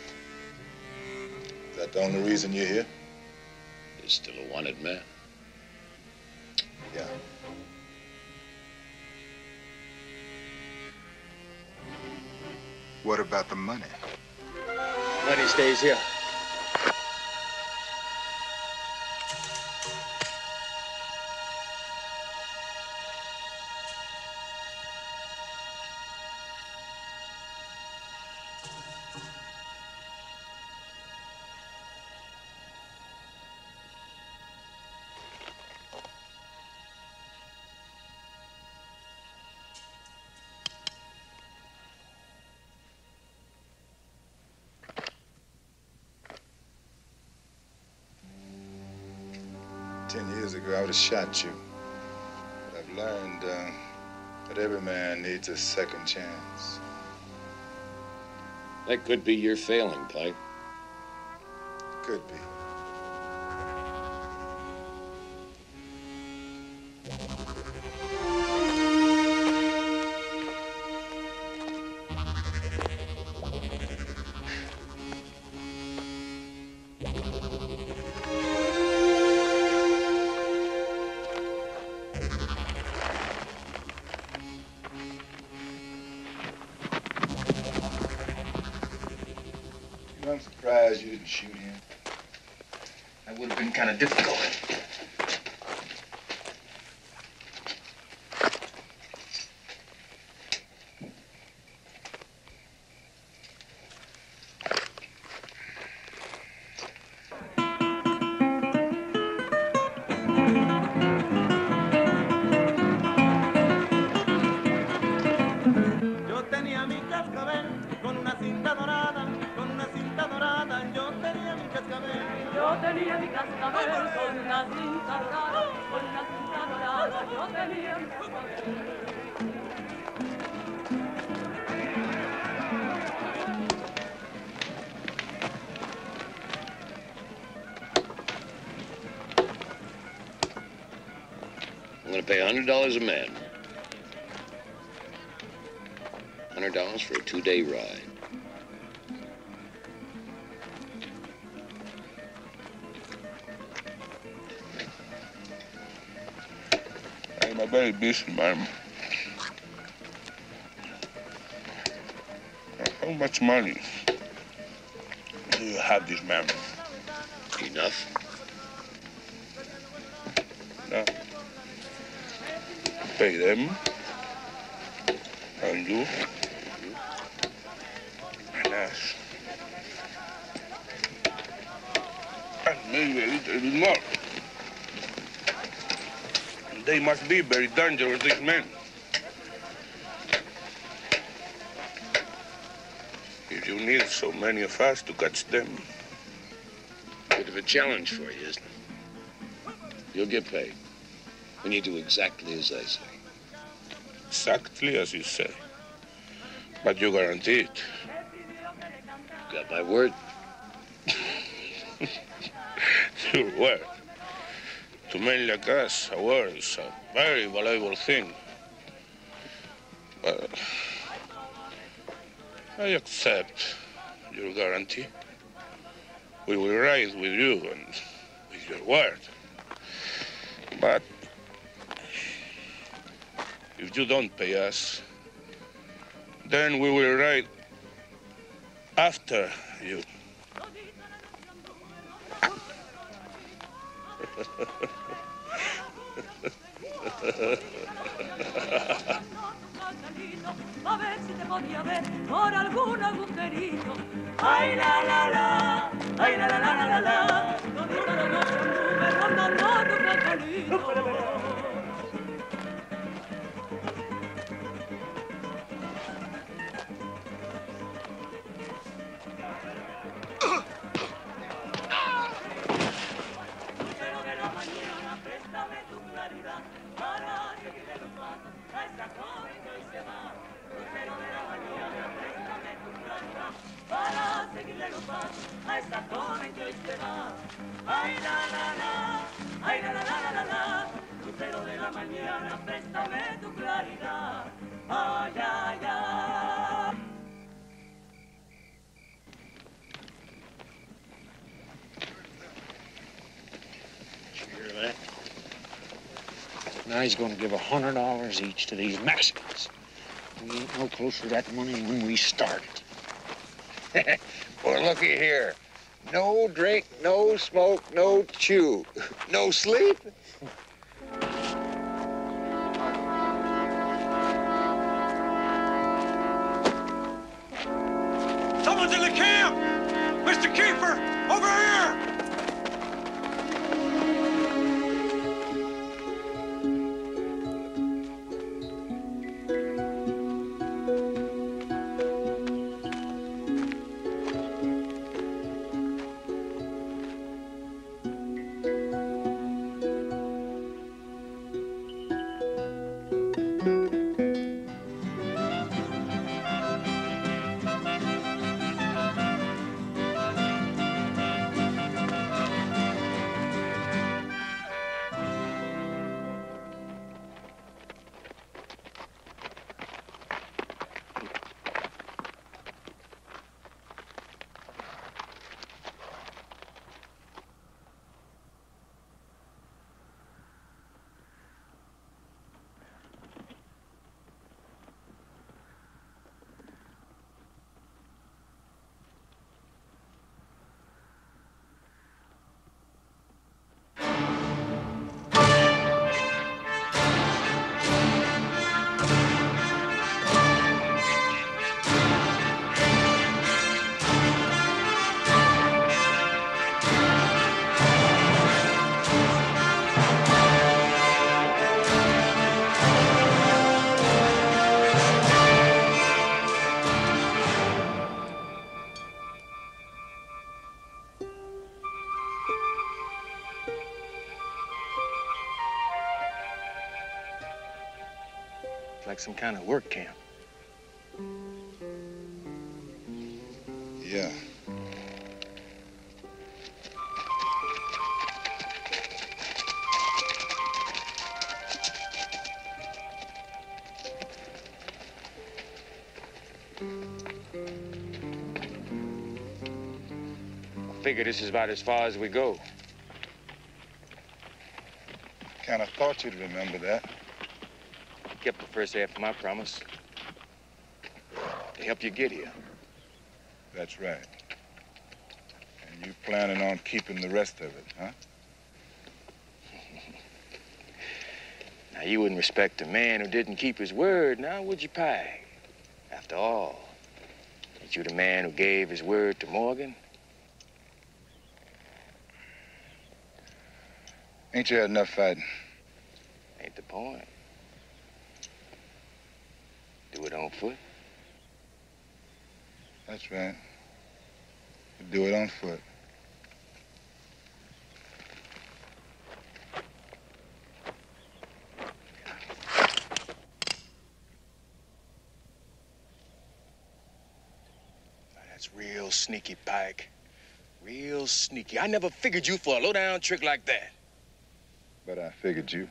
Is that the only reason you're here? You're still a wanted man. Yeah. What about the money? Money stays here. Years ago, I would have shot you. But I've learned that every man needs a second chance. That could be your failing, Pike. Could be. I'm surprised you didn't shoot him. That would have been kind of difficult. I'm going to pay $100 a man. $100 for a 2-day ride. I'm a very busy man. How much money do you have this man? Enough. No. Pay them. And you. And us. And maybe a little bit more. They must be very dangerous, these men. If you need so many of us to catch them. Bit of a challenge for you, isn't it? You'll get paid when you do exactly as I say. Exactly as you say. But you guarantee it. Got my word? Your word. To men like us, a word is a very valuable thing. But I accept your guarantee. We will ride with you and with your word. But if you don't pay us, then we will ride after you. A ver si te podía ver por algún agujerito. Ay, la, la, la. Ay, la, la, la, la, la, la. Todita la noche anduve rondando tu platanito. Para seguirle los pasos a esta joven que hoy se va. Ay, la, la, la, ay, la, la, la, la, la, la. Lucero de la mañana, préstame tu claridad. Ay, ay, ay. Hear that? Now he's going to give $100 each to these Mexicans. We ain't no closer to that money when we started. Well, looky here. No drink, no smoke, no chew. No sleep? Someone's in the camp! Mr. Kiefer, over here! like some kind of work camp. Yeah. I figure this is about as far as we go. Kind of thought you'd remember that. I kept the first half of my promise to help you get here. That's right. And you planning on keeping the rest of it, huh? Now, you wouldn't respect a man who didn't keep his word, now would you, Pike? After all, ain't you the man who gave his word to Morgan? Ain't you had enough fighting? Ain't the point. Do it on foot. That's right. You do it on foot. That's real sneaky, Pike. Real sneaky. I never figured you for a low-down trick like that. But I figured you.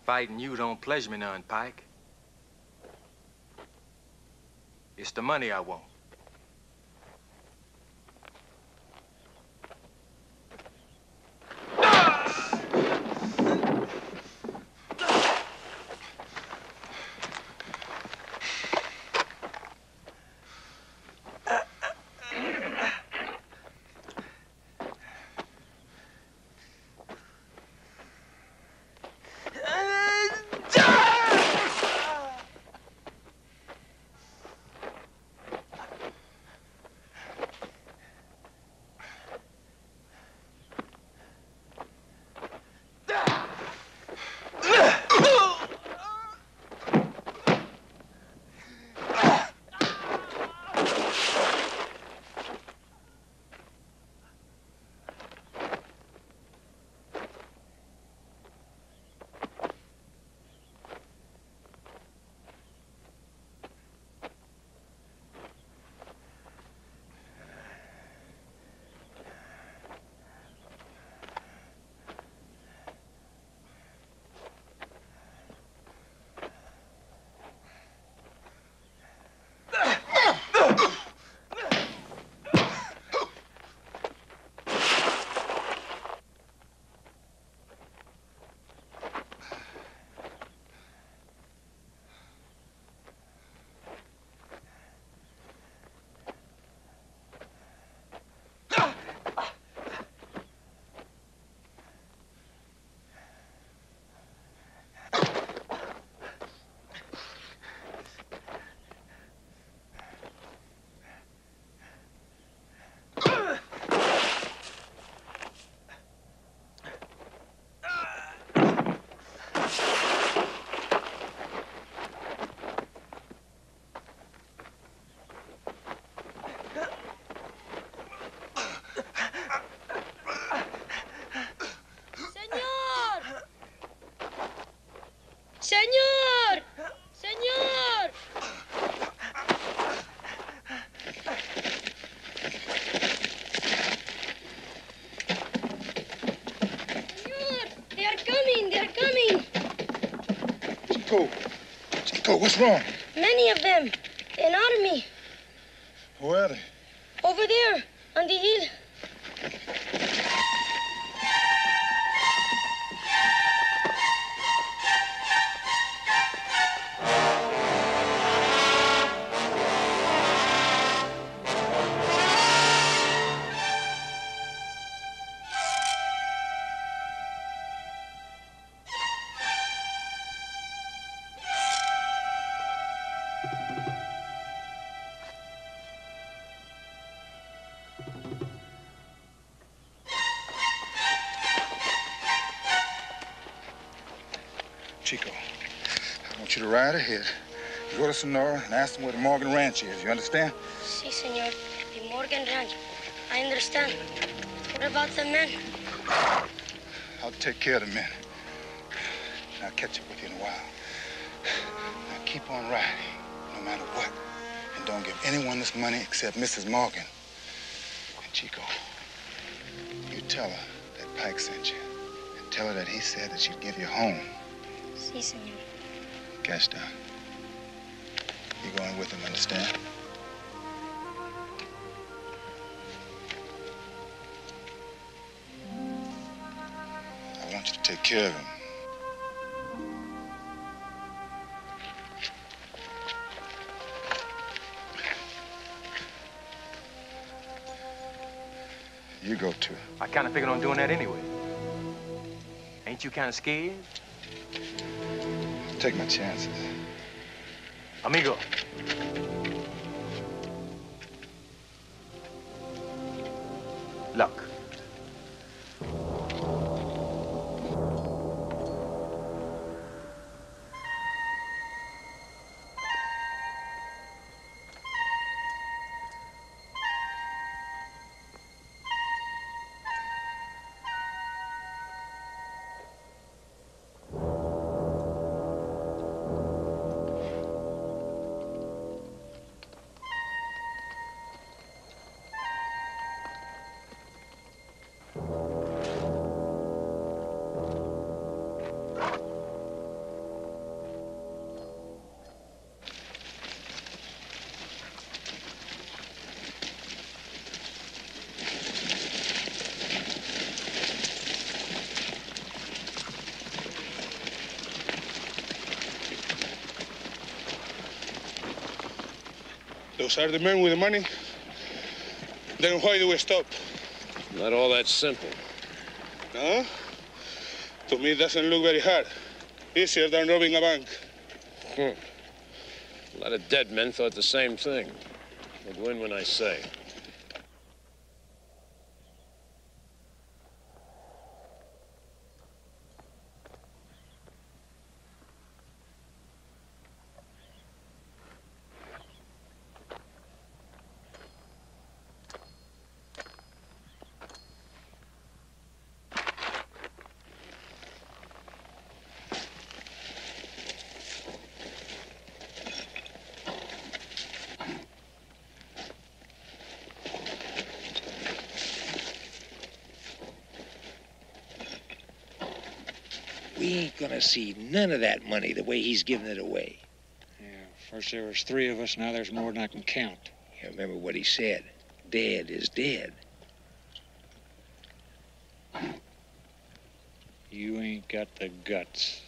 Fighting you don't pleasure me none, Pike. It's the money I want. ¡Señor! ¡Señor! Señor! They are coming! They are coming! Chico! Chico, what's wrong? Many of them. An army. Where are they? Over there, on the hill. Chico, I want you to ride ahead. Go to Sonora and ask them where the Morgan Ranch is. You understand? Si, senor. The Morgan Ranch. I understand. What about the men? I'll take care of the men. And I'll catch up with you in a while. Now keep on riding, no matter what. And don't give anyone this money except Mrs. Morgan. And Chico, you tell her that Pike sent you. And tell her that he said that she'd give you a home. Si, senor. Cast down. You're going with him, understand? I want you to take care of him. You go too. I kind of figured on doing that anyway. Ain't you kind of scared? Take my chances. Amigo. Luck. Those are the men with the money. Then why do we stop? Not all that simple. No? To me, it doesn't look very hard. Easier than robbing a bank. A lot of dead men thought the same thing. I'll go in when I say. We ain't gonna see none of that money the way he's giving it away. Yeah, first there was 3 of us, now there's more than I can count. You remember what he said? Dead is dead. You ain't got the guts.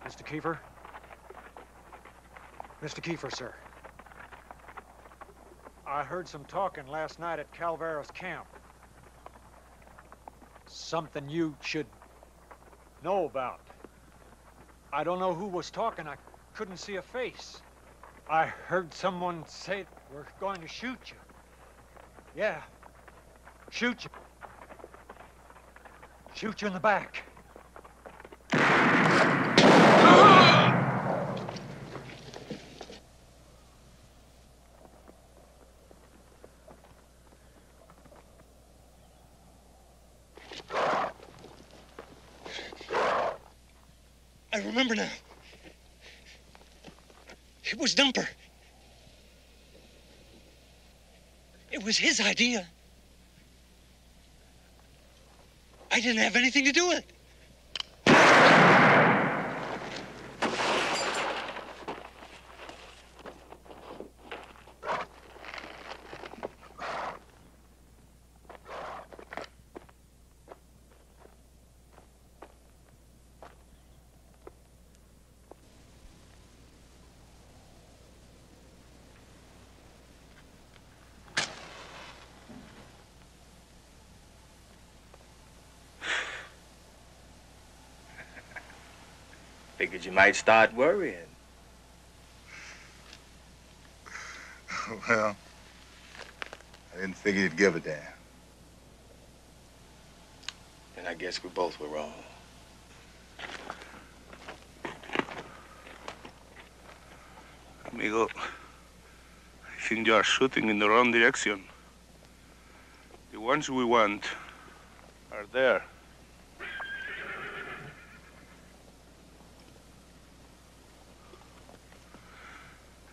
Mr. Kiefer? Mr. Kiefer, sir. I heard some talking last night at Calvero's camp. Something you should know about. I don't know who was talking. I couldn't see a face. I heard someone say we're going to shoot you. Yeah, shoot you. Shoot you in the back. I remember now. It was Dumper. It was his idea. I didn't have anything to do with it. Figured you might start worrying. Well, I didn't figure you'd give a damn. And I guess we both were wrong. Amigo, I think you are shooting in the wrong direction. The ones we want are there.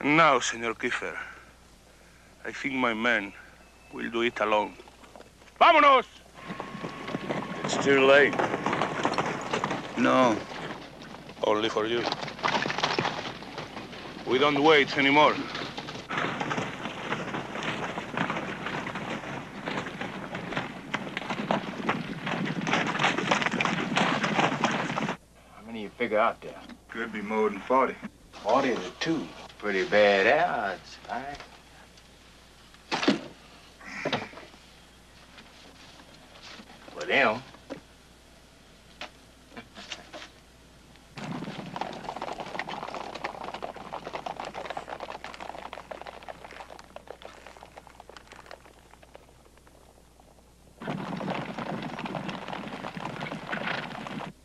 And now, Senor Kiefer, I think my men will do it alone. Vámonos! It's too late. No. Only for you. We don't wait anymore. How many you figure out there? Could be more than 40. 40 to 2. Pretty bad odds, right? For them.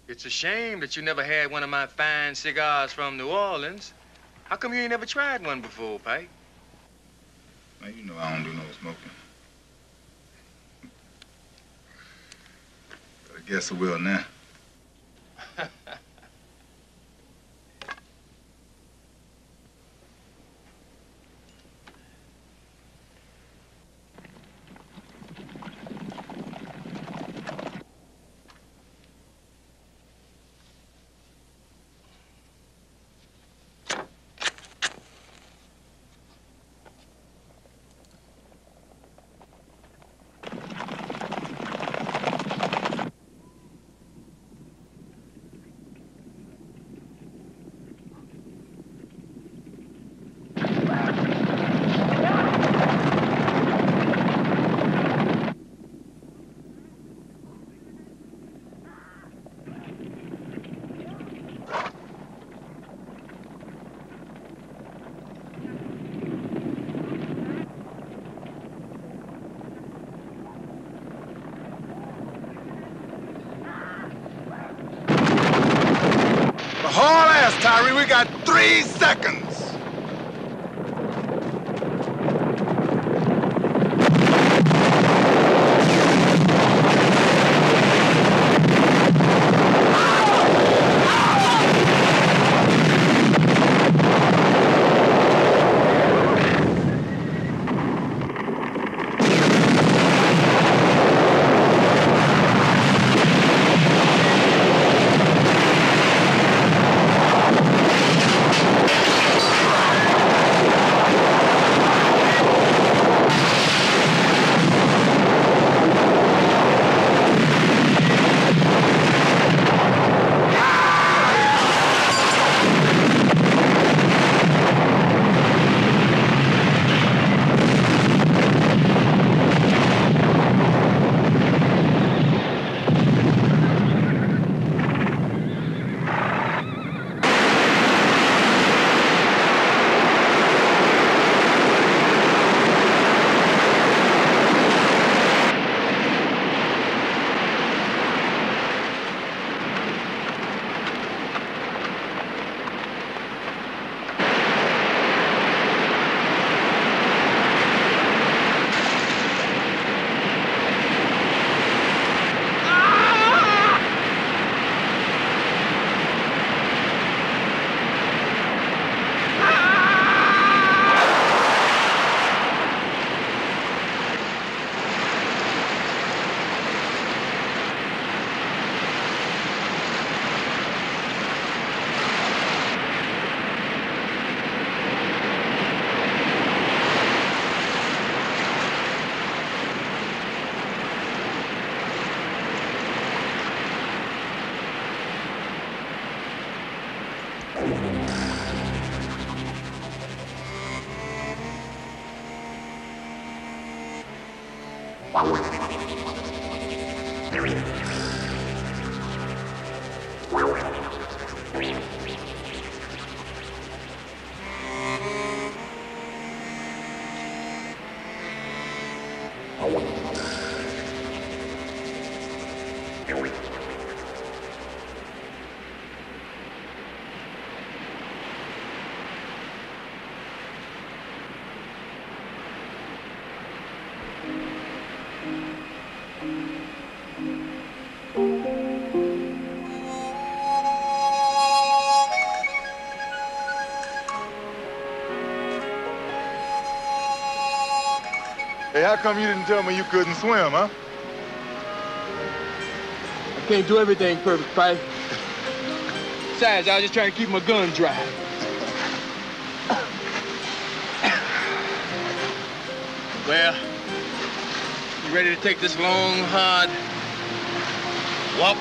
It's a shame that you never had one of my fine cigars from New Orleans. How come you ain't never tried one before, Pike? Man, you know I don't do no smoking. But I guess I will now. Haul ass, Tyree. We got 3 seconds. Hey, how come you didn't tell me you couldn't swim, huh? I can't do everything perfect, Pike. Besides, I was just trying to keep my gun dry. Well, you ready to take this long, hard walk?